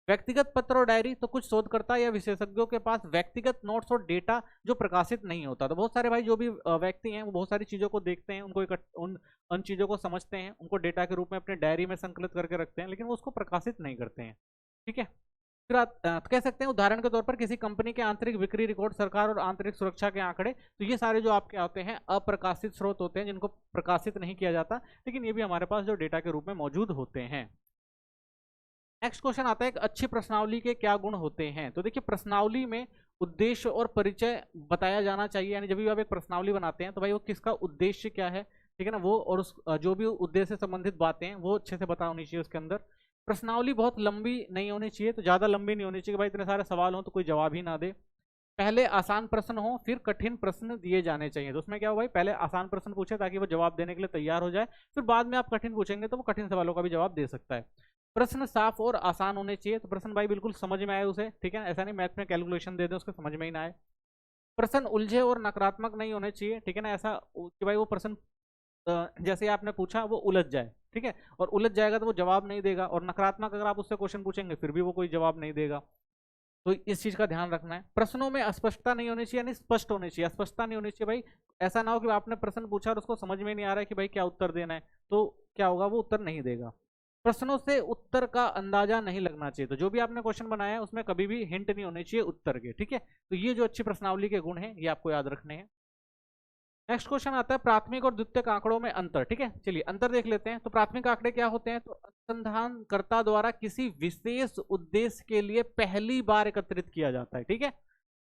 व्यक्तिगत पत्र और डायरी, तो कुछ शोधकर्ता या विशेषज्ञों के पास व्यक्तिगत नोट्स और डेटा जो प्रकाशित नहीं होता, तो बहुत सारे भाई जो भी व्यक्ति हैं वो बहुत सारी चीजों को देखते हैं, उन चीजों को समझते हैं, उनको डेटा के रूप में अपने डायरी में संकलित करके रखते हैं, लेकिन वो उसको प्रकाशित नहीं करते हैं। ठीक है, फिर आप कह सकते हैं उदाहरण के तौर पर किसी कंपनी के आंतरिक बिक्री रिकॉर्ड, सरकार और आंतरिक सुरक्षा के आंकड़े, तो ये सारे जो आपके आते हैं अप्रकाशित स्रोत होते हैं जिनको प्रकाशित नहीं किया जाता, लेकिन ये भी हमारे पास जो डेटा के रूप में मौजूद होते हैं। नेक्स्ट क्वेश्चन आता है, एक अच्छी प्रश्नावली के क्या गुण होते हैं? तो देखिए, प्रश्नावली में उद्देश्य और परिचय बताया जाना चाहिए, यानी जब भी आप एक प्रश्नावली बनाते हैं तो भाई वो किसका उद्देश्य क्या है, ठीक है ना, वो और उस जो भी उद्देश्य से संबंधित बातें हैं वो अच्छे से पता होनी चाहिए उसके अंदर। प्रश्नावली बहुत लंबी नहीं होनी चाहिए, तो ज़्यादा लंबी नहीं होनी चाहिए भाई, इतने सारे सवाल हो तो कोई जवाब ही ना दे। पहले आसान प्रश्न हो, फिर कठिन प्रश्न दिए जाने चाहिए, तो उसमें क्या हो भाई, पहले आसान प्रश्न पूछे ताकि वो जवाब देने के लिए तैयार हो जाए, फिर बाद में आप कठिन पूछेंगे तो वो कठिन सवालों का भी जवाब दे सकता है। प्रश्न साफ और आसान होने चाहिए, तो प्रश्न भाई बिल्कुल समझ में आए उसे, ठीक है, ऐसा नहीं मैथ में कैलकुलेशन दे दें उसको समझ में ही ना आए। प्रश्न उलझे और नकारात्मक नहीं होने चाहिए, ठीक है ना, ऐसा कि भाई वो प्रश्न जैसे आपने पूछा वो उलझ जाए, ठीक है, और उलझ जाएगा तो वो जवाब नहीं देगा, और नकारात्मक अगर आप उससे क्वेश्चन पूछेंगे फिर भी वो कोई जवाब नहीं देगा, तो इस चीज का ध्यान रखना है। प्रश्नों में अस्पष्टता नहीं होनी चाहिए, यानी स्पष्ट होनी चाहिए, अस्पष्टता नहीं होनी चाहिए भाई, ऐसा ना हो कि आपने प्रश्न पूछा और उसको समझ में नहीं आ रहा है कि भाई क्या उत्तर देना है, तो क्या होगा, वो उत्तर नहीं देगा। प्रश्नों से उत्तर का अंदाजा नहीं लगना चाहिए, तो जो भी आपने क्वेश्चन बनाया है उसमें कभी भी हिंट नहीं होने चाहिए उत्तर के, ठीक है, तो ये जो अच्छी प्रश्नावली के गुण हैं ये आपको याद रखने हैं। नेक्स्ट क्वेश्चन आता है प्राथमिक और द्वितीयक आंकड़ों में अंतर, ठीक है, चलिए अंतर देख लेते हैं। तो प्राथमिक आंकड़े क्या होते हैं, तो अनुसंधानकर्ता द्वारा किसी विशेष उद्देश्य के लिए पहली बार एकत्रित किया जाता है, ठीक है,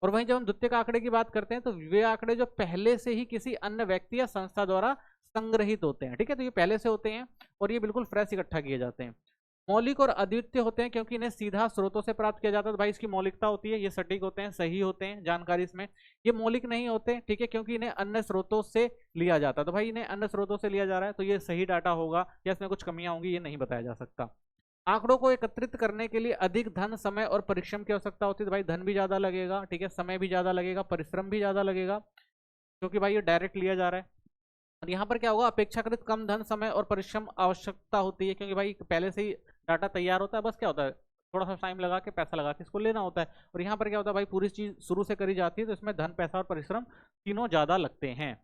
और वहीं जब हम द्वितीयक आंकड़े की बात करते हैं तो वे आंकड़े जो पहले से ही किसी अन्य व्यक्ति या संस्था द्वारा संग्रहित होते हैं, ठीक है, तो ये पहले से होते हैं और ये बिल्कुल फ्रेश इकट्ठा किए जाते हैं। मौलिक और अद्वितीय होते हैं क्योंकि इन्हें सीधा स्रोतों से प्राप्त किया जाता है, तो भाई इसकी मौलिकता होती है, ये सटीक होते हैं, सही होते हैं जानकारी इसमें। ये मौलिक नहीं होते, ठीक है, क्योंकि इन्हें अन्य स्रोतों से लिया जाता है, तो भाई इन्हें अन्य स्रोतों से लिया जा रहा है तो ये सही डाटा होगा या इसमें कुछ कमियां होंगी ये नहीं बताया जा सकता। आंकड़ों को एकत्रित करने के लिए अधिक धन, समय और परिश्रम की आवश्यकता होती है, तो भाई धन भी ज्यादा लगेगा, ठीक है, समय भी ज्यादा लगेगा, परिश्रम भी ज्यादा लगेगा, क्योंकि भाई ये डायरेक्ट लिया जा रहा है। और यहाँ पर क्या होगा, अपेक्षाकृत कम धन, समय और परिश्रम आवश्यकता होती है, क्योंकि भाई पहले से ही डाटा तैयार होता है, बस क्या होता है थोड़ा सा टाइम लगा के पैसा लगा के इसको लेना होता है। और यहाँ पर क्या होता है भाई, पूरी चीज शुरू से करी जाती है तो इसमें धन, पैसा और परिश्रम तीनों ज्यादा लगते हैं।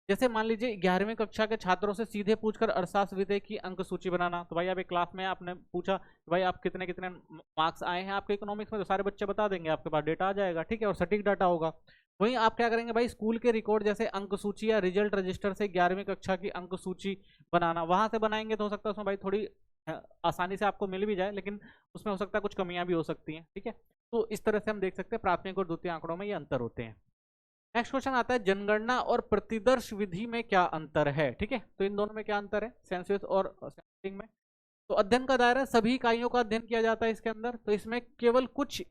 जैसे मान लीजिए 11वीं कक्षा के छात्रों से सीधे पूछकर अर्थशास्त्र विषय की अंक सूची बनाना, तो भाई आप एक क्लास में आपने पूछा कि भाई आप कितने कितने मार्क्स आए हैं आपके इकोनॉमिक्स में, तो सारे बच्चे बता देंगे, आपके पास डेटा आ जाएगा, ठीक है, और सटीक डाटा होगा। वहीं आप क्या करेंगे भाई, स्कूल के रिकॉर्ड जैसे अंक सूची या रिजल्ट रजिस्टर से 11वीं कक्षा की अंक सूची बनाना, वहां से बनाएंगे तो हो सकता है उसमें भाई थोड़ी आसानी से आपको मिल भी जाए, लेकिन उसमें हो सकता है कुछ कमियां भी हो सकती हैं, ठीक है। तो इस तरह से हम देख सकते हैं प्राथमिक और द्वितीय आंकड़ों में ये अंतर होते हैं। नेक्स्ट क्वेश्चन आता है, जनगणना और प्रतिदर्श विधि में क्या अंतर है, ठीक है, तो इन दोनों में क्या अंतर है, सेंसस और सैंपलिंग में। तो अध्ययन का दायरा सभी इकाइयों का अध्ययन किया जाता है इसके अंदर, तो इसमें केवल कुछ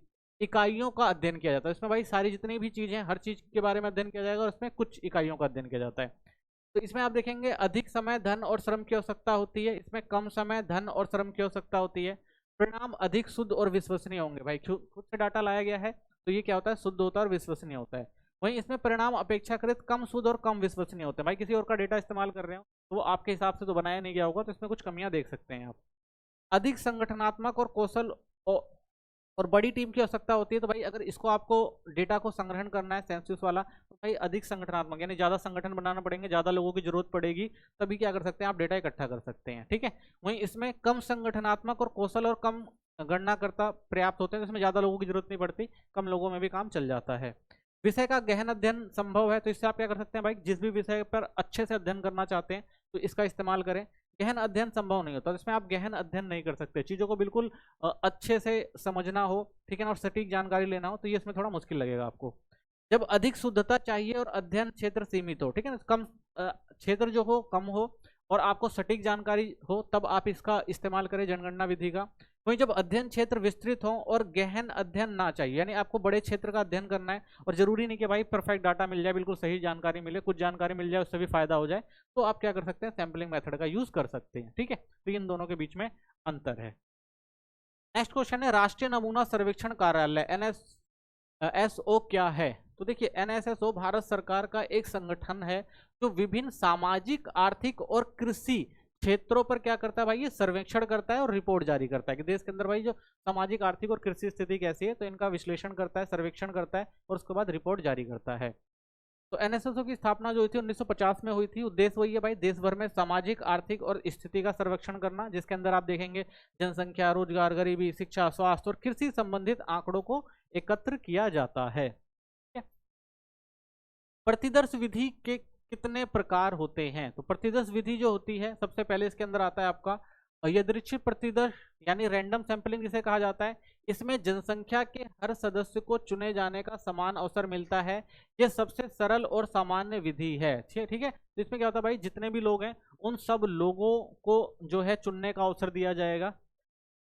इकाइयों का अध्ययन किया जाता है, इसमें भाई सारी जितनी भी चीजें हर चीज के बारे में अध्ययन किया जाएगा और इसमें कुछ इकाइयों का अध्ययन किया जाता है। तो इसमें आप देखेंगे अधिक समय, धन और श्रम की आवश्यकता होती है, इसमें कम समय, धन और श्रम की आवश्यकता होती है। परिणाम अधिक शुद्ध और विश्वसनीय होंगे, भाई खुद से डाटा लाया गया है तो ये क्या होता है, शुद्ध होता है और विश्वसनीय होता है। वहीं इसमें परिणाम अपेक्षाकृत कम शुद्ध और कम विश्वसनीय होते हैं, भाई किसी और का डेटा इस्तेमाल कर रहे हो तो वो आपके हिसाब से तो बनाया नहीं गया होगा, तो इसमें कुछ कमियां देख सकते हैं आप। अधिक संगठनात्मक और कौशल और बड़ी टीम की आवश्यकता होती है, तो भाई अगर इसको आपको डेटा को संग्रहण करना है सेंसस वाला, तो भाई अधिक संगठनात्मक यानी ज्यादा संगठन बनाना पड़ेंगे, ज्यादा लोगों की जरूरत पड़ेगी, तभी क्या कर सकते हैं आप डेटा इकट्ठा कर सकते हैं, ठीक है। वहीं इसमें कम संगठनात्मक और कौशल और कम गणनाकर्ता पर्याप्त होते हैं, तो इसमें ज्यादा लोगों की जरूरत नहीं पड़ती, कम लोगों में भी काम चल जाता है। विषय का गहन अध्ययन संभव है, तो इससे आप क्या कर सकते हैं भाई, जिस भी विषय पर अच्छे से अध्ययन करना चाहते हैं तो इसका इस्तेमाल करें। गहन अध्ययन संभव नहीं होता, तो इसमें आप गहन अध्ययन नहीं कर सकते, चीजों को बिल्कुल अच्छे से समझना हो, ठीक है ना, और सटीक जानकारी लेना हो तो ये इसमें थोड़ा मुश्किल लगेगा आपको। जब अधिक शुद्धता चाहिए और अध्ययन क्षेत्र सीमित हो, ठीक है ना, कम क्षेत्र जो हो कम हो और आपको सटीक जानकारी हो, तब आप इसका इस्तेमाल करें जनगणना विधि का। वहीं जब अध्ययन क्षेत्र विस्तृत हो और गहन अध्ययन ना चाहिए, यानी आपको बड़े क्षेत्र का अध्ययन करना है और जरूरी नहीं कि भाई परफेक्ट डाटा मिल जाए, बिल्कुल सही जानकारी मिले, कुछ जानकारी मिल जाए उससे भी फायदा हो जाए, तो आप क्या कर सकते हैं, सैंपलिंग मेथड का यूज कर सकते हैं, ठीक है। तो इन दोनों के बीच में अंतर है। नेक्स्ट क्वेश्चन है, राष्ट्रीय नमूना सर्वेक्षण कार्यालय NSSO क्या है। तो देखिए NSSO भारत सरकार का एक संगठन है जो विभिन्न सामाजिक, आर्थिक और कृषि क्षेत्रों पर क्या करता है भाई, ये सर्वेक्षण करता है और रिपोर्ट जारी करता है कि देश के अंदर भाई जो सामाजिक, आर्थिक और कृषि स्थिति कैसी है, तो इनका विश्लेषण करता है, सर्वेक्षण करता है और उसके बाद रिपोर्ट जारी करता है। तो NSSO की स्थापना जो हुई थी 1950 में हुई थी। उद्देश्य वही है भाई, देश भर में सामाजिक, आर्थिक और स्थिति का सर्वेक्षण करना, जिसके अंदर आप देखेंगे जनसंख्या, रोजगार, गरीबी, शिक्षा, स्वास्थ्य और कृषि संबंधित आंकड़ों को एकत्र किया जाता है। प्रतिदर्श विधि के कितने प्रकार होते हैं। तो प्रतिदर्श विधि जो होती है, सबसे पहले इसके अंदर आता है आपका यादृच्छिक प्रतिदर्श यानी रैंडम सैंपलिंग जिसे कहा जाता है। इसमें जनसंख्या के हर सदस्य को चुने जाने का समान अवसर मिलता है। यह सबसे सरल और सामान्य विधि है, ठीक है। तो इसमें क्या होता है भाई, जितने भी लोग हैं उन सब लोगों को जो है चुनने का अवसर दिया जाएगा।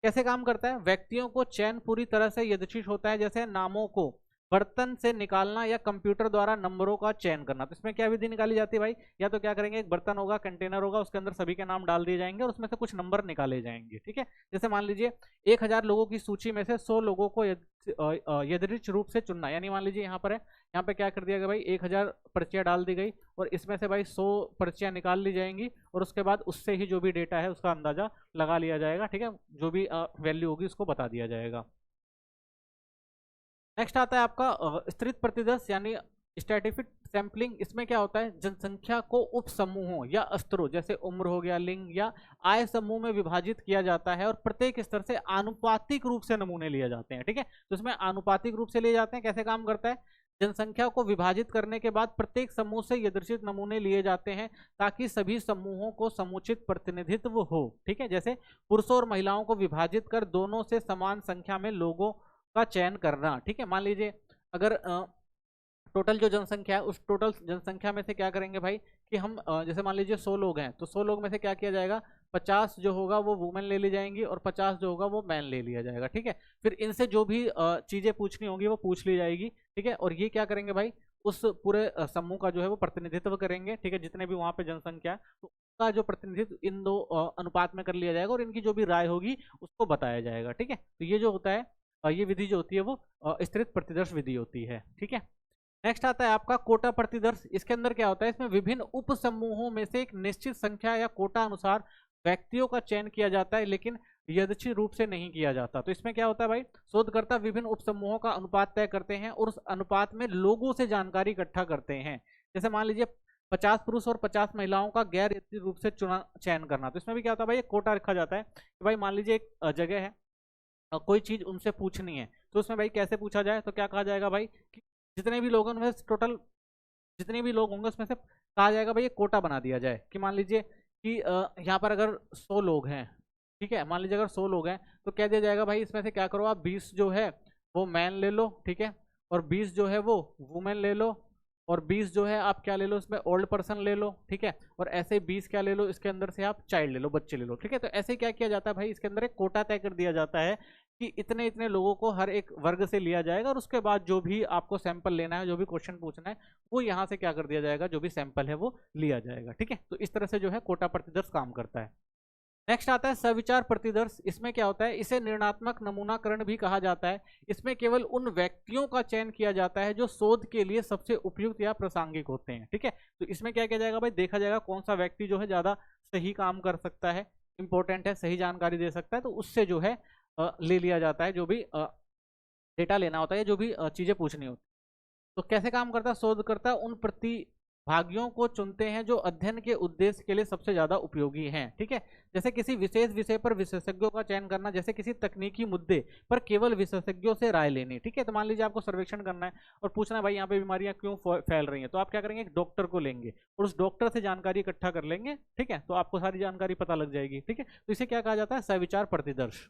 कैसे काम करता है, व्यक्तियों को चयन पूरी तरह से यादृच्छिक होता है, जैसे नामों को बर्तन से निकालना या कंप्यूटर द्वारा नंबरों का चयन करना। तो इसमें क्या विधि निकाली जाती है भाई, या तो क्या करेंगे, एक बर्तन होगा, कंटेनर होगा, उसके अंदर सभी के नाम डाल दिए जाएंगे और उसमें से कुछ नंबर निकाले जाएंगे, ठीक है। जैसे मान लीजिए 1000 लोगों की सूची में से 100 लोगों को यादृच्छिक रूप से चुनना, यानी मान लीजिए यहाँ पर है, यहाँ पे क्या कर दिया गया भाई, 1000 पर्चियां डाल दी गई और इसमें से भाई 100 पर्चियां निकाल ली जाएंगी और उसके बाद उससे ही जो भी डेटा है उसका अंदाजा लगा लिया जाएगा, ठीक है, जो भी वैल्यू होगी उसको बता दिया जाएगा। नेक्स्ट आता है आपका स्तृत प्रतिदर्श यानी स्ट्रैटिफिक सैंपलिंग। इसमें क्या होता है, जनसंख्या को उप समूहों या स्तरों जैसे उम्र हो गया, लिंग या आय समूह में विभाजित किया जाता है और प्रत्येक स्तर से आनुपातिक रूप से नमूने लिए जाते हैं, ठीक है। तो इसमें आनुपातिक रूप से लिए जाते हैं। कैसे काम करता है, जनसंख्या को विभाजित करने के बाद प्रत्येक समूह से यादृच्छिक नमूने लिए जाते हैं ताकि सभी समूहों को समुचित प्रतिनिधित्व हो, ठीक है। जैसे पुरुषों और महिलाओं को विभाजित कर दोनों से समान संख्या में लोगों का चयन करना, ठीक है। मान लीजिए अगर टोटल जो जनसंख्या है उस टोटल जनसंख्या में से क्या करेंगे भाई कि हम जैसे मान लीजिए 100 लोग हैं तो 100 लोग में से क्या किया जाएगा, 50 जो होगा वो वुमेन ले ली जाएंगी और 50 जो होगा वो मैन ले लिया जाएगा। ठीक है, फिर इनसे जो भी चीजें पूछनी होंगी वो पूछ ली जाएगी। ठीक है, और ये क्या करेंगे भाई, उस पूरे समूह का जो है वो प्रतिनिधित्व करेंगे। ठीक है, जितने भी वहां पे जनसंख्या, तो उसका जो प्रतिनिधित्व इन दो अनुपात में कर लिया जाएगा और इनकी जो भी राय होगी उसको बताया जाएगा। ठीक है, तो ये जो होता है ये विधि जो होती है वो स्तृत प्रतिदर्श विधि होती है। ठीक है, नेक्स्ट आता है आपका कोटा प्रतिदर्श। इसके अंदर क्या होता है, इसमें विभिन्न उप समूहों में से एक निश्चित संख्या या कोटा अनुसार व्यक्तियों का चयन किया जाता है, लेकिन यदृच्छिक रूप से नहीं किया जाता। तो इसमें क्या होता है भाई, शोधकर्ता विभिन्न उप समूहों का अनुपात तय करते हैं और उस अनुपात में लोगों से जानकारी इकट्ठा करते हैं। जैसे मान लीजिए 50 पुरुष और 50 महिलाओं का गैर यदृच्छिक रूप से चुना चयन करना। तो इसमें भी क्या होता है भाई, एक कोटा रखा जाता है कि भाई मान लीजिए एक जगह है, कोई चीज उनसे पूछनी है, तो उसमें भाई कैसे पूछा जाए, तो क्या कहा जाएगा भाई कि जितने भी लोग हैं टोटल जितने भी लोग होंगे उसमें से कहा जाएगा भाई एक कोटा बना दिया जाए कि मान लीजिए कि यहाँ पर अगर 100 लोग हैं, ठीक है, मान लीजिए अगर 100 लोग हैं तो कह दिया जाएगा भाई इसमें से क्या करो आप 20 जो है वो मैन ले लो। ठीक है, और 20 जो है वो वुमेन ले लो और 20 जो है आप क्या ले लो, इसमें ओल्ड पर्सन ले लो। ठीक है, और ऐसे 20 क्या ले लो, इसके अंदर से आप चाइल्ड ले लो, बच्चे ले लो। ठीक है, तो ऐसे क्या किया जाता है भाई, इसके अंदर एक कोटा तय कर दिया जाता है कि इतने इतने लोगों को हर एक वर्ग से लिया जाएगा और उसके बाद जो भी आपको सैंपल लेना है, जो भी क्वेश्चन पूछना है, वो यहाँ से क्या कर दिया जाएगा, जो भी सैंपल है वो लिया जाएगा। ठीक है, तो इस तरह से जो है कोटा प्रतिदर्श काम करता है। नेक्स्ट आता है सविचार प्रतिदर्श। इसमें क्या होता है, इसे निर्णात्मक नमूनाकरण भी कहा जाता है। इसमें केवल उन व्यक्तियों का चयन किया जाता है जो शोध के लिए सबसे उपयुक्त या प्रासंगिक होते हैं। ठीक है, तो इसमें क्या किया जाएगा भाई, देखा जाएगा कौन सा व्यक्ति जो है ज्यादा सही काम कर सकता है, इंपॉर्टेंट है, सही जानकारी दे सकता है, तो उससे जो है ले लिया जाता है जो भी डेटा लेना होता है, जो भी चीजें पूछनी होती है। तो कैसे काम करता है, शोधकर्ता उन प्रतिभागियों को चुनते हैं जो अध्ययन के उद्देश्य के लिए सबसे ज्यादा उपयोगी हैं। ठीक है, जैसे किसी विशेष विषय पर विशेषज्ञों का चयन करना, जैसे किसी तकनीकी मुद्दे पर केवल विशेषज्ञों से राय लेनी। ठीक है, तो मान लीजिए आपको सर्वेक्षण करना है और पूछना है भाई यहाँ पे बीमारियां क्यों फैल रही हैं, तो आप क्या करेंगे, एक डॉक्टर को लेंगे और उस डॉक्टर से जानकारी इकट्ठा कर लेंगे। ठीक है, तो आपको सारी जानकारी पता लग जाएगी। ठीक है, तो इसे क्या कहा जाता है, सविचार प्रतिदर्श।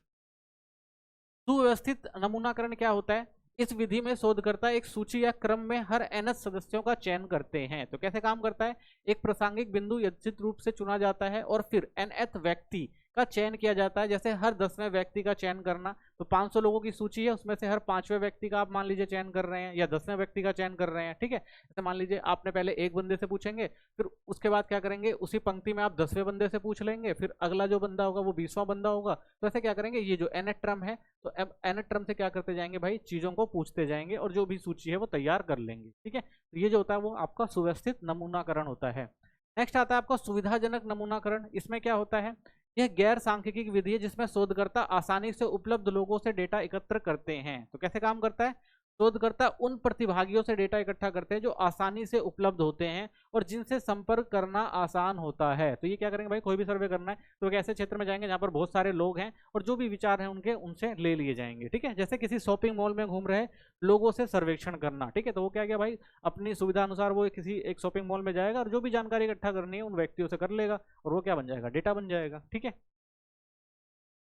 सुव्यवस्थित नमूनाकरण क्या होता है, इस विधि में शोधकर्ता एक सूची या क्रम में हर एनएच सदस्यों का चयन करते हैं। तो कैसे काम करता है, एक प्रासंगिक बिंदु यथोचित रूप से चुना जाता है और फिर एनएथ व्यक्ति का चयन किया जाता है। जैसे हर 10वें व्यक्ति का चयन करना, तो 500 लोगों की सूची है, उसमें से हर 5वें व्यक्ति का आप मान लीजिए चयन कर रहे हैं या 10वें व्यक्ति का चयन कर रहे हैं। ठीक है, जैसे मान लीजिए आपने पहले एक बंदे से पूछेंगे, फिर उसके बाद क्या करेंगे, उसी पंक्ति में आप 10वें बंदे से पूछ लेंगे, फिर अगला जो बंदा होगा वो 20वां बंदा होगा। तो ऐसे क्या करेंगे, ये जो एनएथ टर्म है, तो एनएथ टर्म से क्या करते जाएंगे भाई, चीजों को पूछते जाएंगे और जो भी सूची है वो तैयार कर लेंगे। ठीक है, तो ये जो होता है वो आपका सुव्यवस्थित नमूनाकरण होता है। नेक्स्ट आता है आपका सुविधाजनक नमूनाकरण। इसमें क्या होता है, यह गैर सांख्यिकी विधि है जिसमें शोधकर्ता आसानी से उपलब्ध लोगों से डेटा एकत्र करते हैं। तो कैसे काम करता है, शोधकर्ता उन प्रतिभागियों से डेटा इकट्ठा करते हैं जो आसानी से उपलब्ध होते हैं और जिनसे संपर्क करना आसान होता है। तो ये क्या करेंगे भाई, कोई भी सर्वे करना है तो एक ऐसे क्षेत्र में जाएंगे जहां पर बहुत सारे लोग हैं और जो भी विचार हैं उनके उनसे ले लिए जाएंगे। ठीक है, जैसे किसी शॉपिंग मॉल में घूम रहे लोगों से सर्वेक्षण करना। ठीक है, तो वो क्या किया भाई, अपनी सुविधा अनुसार वो किसी एक शॉपिंग मॉल में जाएगा और जो भी जानकारी इकट्ठा करनी है उन व्यक्तियों से कर लेगा और वो क्या बन जाएगा, डेटा बन जाएगा। ठीक है,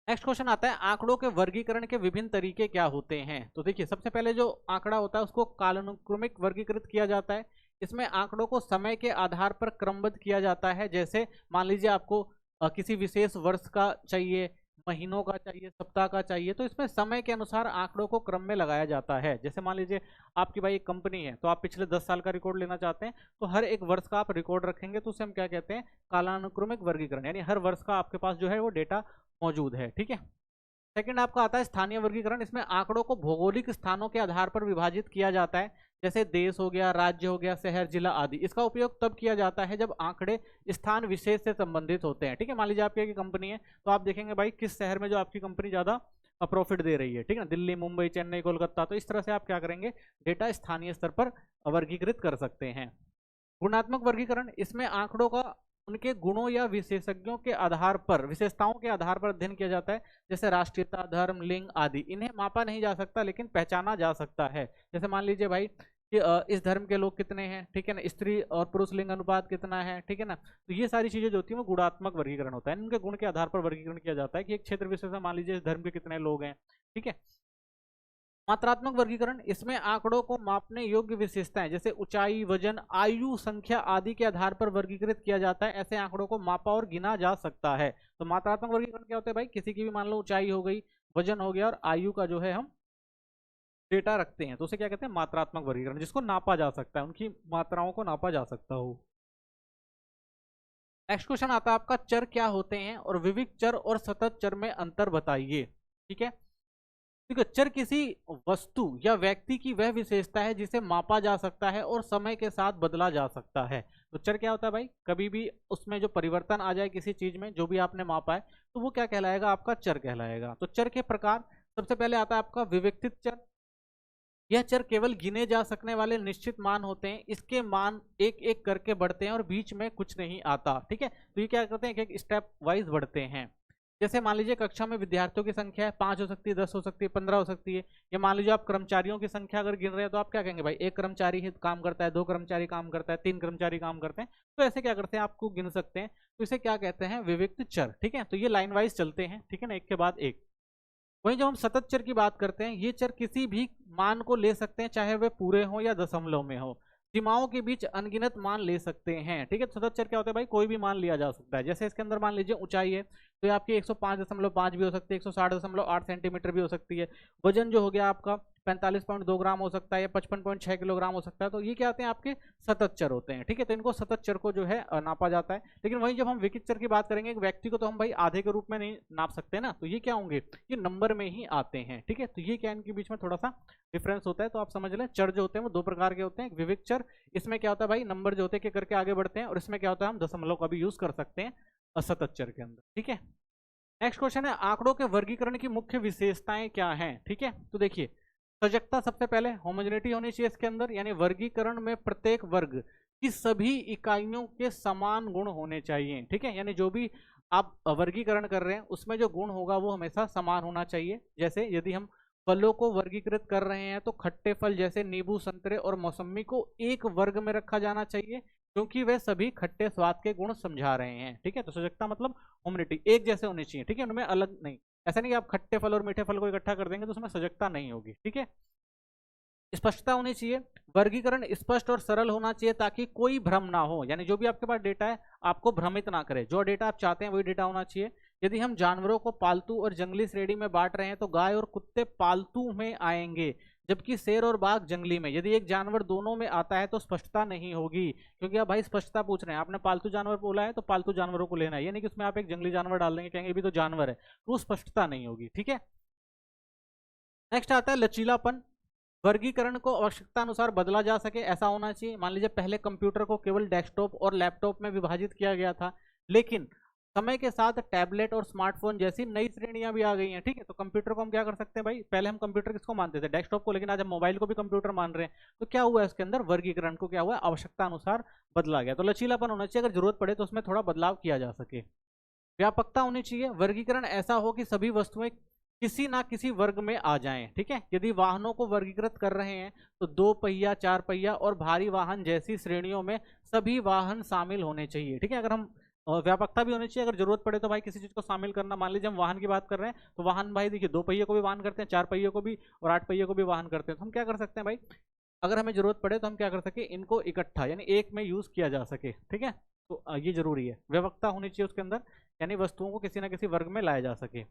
नेक्स्ट क्वेश्चन आता है, आंकड़ों के वर्गीकरण के विभिन्न तरीके क्या होते हैं। तो देखिए सबसे पहले जो आंकड़ा होता है उसको कालानुक्रमिक वर्गीकृत किया जाता है। इसमें आंकड़ों को समय के आधार पर क्रमबद्ध किया जाता है। जैसे मान लीजिए आपको किसी विशेष वर्ष का चाहिए, महीनों का चाहिए, सप्ताह का चाहिए, तो इसमें समय के अनुसार आंकड़ों को क्रम में लगाया जाता है। जैसे मान लीजिए आपकी भाई एक कंपनी है तो आप पिछले 10 साल का रिकॉर्ड लेना चाहते हैं, तो हर एक वर्ष का आप रिकॉर्ड रखेंगे, तो उसे हम क्या कहते हैं, कालानुक्रमिक वर्गीकरण, यानी हर वर्ष का आपके पास जो है वो डेटा मौजूद है। ठीक है, सेकंड आपका आता है स्थानीय वर्गीकरण। इसमें आंकड़ों को भौगोलिक स्थानों के आधार पर विभाजित किया जाता है। जैसे देश हो गया, राज्य हो गया, शहर, जिला आदि। इसका उपयोग तब किया जाता है जब आंकड़े स्थान विशेष से संबंधित होते हैं। ठीक है, मान लीजिए आपकी एक कंपनी है तो आप देखेंगे भाई किस शहर में जो आपकी कंपनी ज्यादा प्रॉफिट दे रही है। ठीक है, दिल्ली, मुंबई, चेन्नई, कोलकाता, तो इस तरह से आप क्या करेंगे, डेटा स्थानीय स्तर पर वर्गीकृत कर सकते हैं। गुणात्मक वर्गीकरण, इसमें आंकड़ों का उनके गुणों या विशेषज्ञों के आधार पर, विशेषताओं के आधार पर अध्ययन किया जाता है। जैसे राष्ट्रीयता, धर्म, लिंग आदि। इन्हें मापा नहीं जा सकता लेकिन पहचाना जा सकता है। जैसे मान लीजिए भाई कि इस धर्म के लोग कितने हैं, ठीक है ना, स्त्री और पुरुष लिंग अनुपात कितना है, ठीक है ना, तो ये सारी चीजें जो होती है वो गुणात्मक वर्गीकरण होता है। इनके गुण के आधार पर वर्गीकरण किया जाता है कि एक क्षेत्र विशेष में मान लीजिए इस धर्म के कितने लोग हैं। ठीक है, मात्रात्मक वर्गीकरण, इसमें आंकड़ों को मापने योग्य विशेषताएं जैसे ऊंचाई, वजन, आयु, संख्या आदि के आधार पर वर्गीकृत किया जाता है। ऐसे आंकड़ों को मापा और गिना जा सकता है। तो मात्रात्मक वर्गीकरण क्या होता है भाई, किसी की भी मान लो ऊंचाई हो गई, वजन हो गया और आयु का जो है हम डेटा रखते हैं तो उसे क्या कहते हैं, मात्रात्मक वर्गीकरण, जिसको नापा जा सकता है, उनकी मात्राओं को नापा जा सकता हो। नेक्स्ट क्वेश्चन आता है आपका, चर क्या होते हैं और विविध चर और सतत चर में अंतर बताइए। ठीक है, देखो चर किसी वस्तु या व्यक्ति की वह विशेषता है जिसे मापा जा सकता है और समय के साथ बदला जा सकता है। तो चर क्या होता है भाई, कभी भी उसमें जो परिवर्तन आ जाए किसी चीज में, जो भी आपने मापा है, तो वो क्या कहलाएगा, आपका चर कहलाएगा। तो चर के प्रकार, सबसे पहले आता है आपका विविक्तित चर। यह चर केवल गिने जा सकने वाले निश्चित मान होते हैं, इसके मान एक एक करके बढ़ते हैं और बीच में कुछ नहीं आता। ठीक है, तो ये क्या करते हैं, एक एक स्टेप वाइज बढ़ते हैं। जैसे मान लीजिए कक्षा में विद्यार्थियों की संख्या है, 5 हो सकती है, 10 हो सकती है, 15 हो सकती है। या मान लीजिए आप कर्मचारियों की संख्या अगर गिन रहे हैं तो आप क्या कहेंगे भाई, एक कर्मचारी ही काम करता है, 2 कर्मचारी काम करता है, 3 कर्मचारी काम करते हैं। तो ऐसे क्या करते हैं, आपको गिन सकते हैं। तो इसे क्या कहते हैं, विविक्त चर। ठीक है, तो ये लाइन वाइज चलते हैं, ठीक है ना, एक के बाद एक। वहीं जब हम सतत चर की बात करते हैं, ये चर किसी भी मान को ले सकते हैं, चाहे वे पूरे हो या दशमलव में हो। सीमाओं के बीच अनगिनत मान ले सकते हैं। ठीक है, सतत चर क्या होता है भाई, कोई भी मान लिया जा सकता है। जैसे इसके अंदर मान लीजिए ऊंचाई है, तो ये आपकी 105.5 भी हो सकती है, 160.8 सेंटीमीटर भी हो सकती है। वजन जो हो गया आपका 45.2 ग्राम हो सकता है या 55.6 किलोग्राम हो सकता है। तो ये क्या होते हैं, आपके सतत चर होते हैं। ठीक है, तो इनको सतत चर को जो है नापा जाता है। लेकिन वहीं जब हम विकित चर की बात करेंगे, एक व्यक्ति को तो हम भाई आधे के रूप में नहीं नाप सकते ना, तो ये क्या होंगे, ये नंबर में ही आते हैं। ठीक है, तो ये क्या, इनके बीच में थोड़ा सा डिफरेंस होता है। तो आप समझ लें, चर जो होते हैं वो 2 प्रकार के होते हैं। विविक्त चर, इसमें क्या होता है भाई, नंबर जो होते हैं करके आगे बढ़ते हैं, और इसमें क्या होता है, हम दशमलव का भी यूज कर सकते हैं असतत चर के अंदर। ठीक है, नेक्स्ट क्वेश्चन है, आंकड़ों के वर्गीकरण की मुख्य विशेषताएं क्या हैं। ठीक है, तो देखिए सजगता, सबसे पहले होमोजेनिटी होनी चाहिए इसके अंदर, यानी वर्गीकरण में प्रत्येक वर्ग की सभी इकाइयों के समान गुण होने चाहिए। ठीक है, यानी जो भी आप वर्गीकरण कर रहे हैं उसमें जो गुण होगा वो हमेशा समान होना चाहिए। जैसे यदि हम फलों को वर्गीकृत कर रहे हैं तो खट्टे फल जैसे नींबू, संतरे और मौसमी को एक वर्ग में रखा जाना चाहिए, क्योंकि वे सभी खट्टे स्वाद के गुण समझा रहे हैं। ठीक है, तो सजगता मतलब होमोजेनिटी, एक जैसे होनी चाहिए। ठीक है, उनमें अलग नहीं, ऐसा नहीं कि आप खट्टे फल और मीठे फल को इकट्ठा कर देंगे तो उसमें सजगता नहीं होगी। ठीक है, स्पष्टता होनी चाहिए, वर्गीकरण स्पष्ट और सरल होना चाहिए ताकि कोई भ्रम ना हो, यानी जो भी आपके पास डेटा है आपको भ्रमित ना करे, जो डेटा आप चाहते हैं वही डेटा होना चाहिए। यदि हम जानवरों को पालतू और जंगली श्रेणी में बांट रहे हैं तो गाय और कुत्ते पालतू में आएंगे, जबकि शेर और बाघ जंगली में। यदि एक जानवर दोनों में आता है तो स्पष्टता नहीं होगी, क्योंकि आप भाई स्पष्टता पूछ रहे हैं, आपने पालतू जानवर बोला है तो पालतू जानवरों को लेना है, ये नहीं कि उसमें आप एक जंगली जानवर डाल देंगे, कहेंगे भी तो जानवर है, तो स्पष्टता नहीं होगी। ठीक है, नेक्स्ट आता है लचीलापन, वर्गीकरण को आवश्यकता अनुसार बदला जा सके ऐसा होना चाहिए। मान लीजिए पहले कंप्यूटर को केवल डेस्कटॉप और लैपटॉप में विभाजित किया गया था, लेकिन समय के साथ टैबलेट और स्मार्टफोन जैसी नई श्रेणियां भी आ गई हैं। ठीक है, तो कंप्यूटर को हम क्या कर सकते हैं भाई, पहले हम कंप्यूटर किसको मानते थे, डेस्कटॉप को, लेकिन आज हम मोबाइल को भी कंप्यूटर मान रहे हैं। तो क्या हुआ है इसके अंदर, वर्गीकरण को क्या हुआ, आवश्यकता अनुसार बदला गया। तो लचीलापन होना चाहिए, अगर जरूरत पड़े तो उसमें थोड़ा बदलाव किया जा सके। व्यापकता होनी चाहिए, वर्गीकरण ऐसा हो कि सभी वस्तुएं किसी ना किसी वर्ग में आ जाएं। ठीक है, यदि वाहनों को वर्गीकृत कर रहे हैं तो 2 पहिया, 4 पहिया और भारी वाहन जैसी श्रेणियों में सभी वाहन शामिल होने चाहिए। ठीक है, अगर हम व्यापकता भी होनी चाहिए, अगर जरूरत पड़े तो भाई किसी चीज को शामिल करना, मान लीजिए हम वाहन की बात कर रहे हैं तो वाहन भाई देखिए 2 पहिए को भी वाहन करते हैं, 4 पहिए को भी और 8 पहिए को भी वाहन करते हैं। तो हम क्या कर सकते हैं भाई, अगर हमें जरूरत पड़े तो हम क्या कर सके, इनको इकट्ठा यानी एक में यूज किया जा सके। ठीक है, तो ये जरूरी है, व्यवस्था होनी चाहिए उसके अंदर, यानी वस्तुओं को किसी ना किसी वर्ग में लाया जा सके।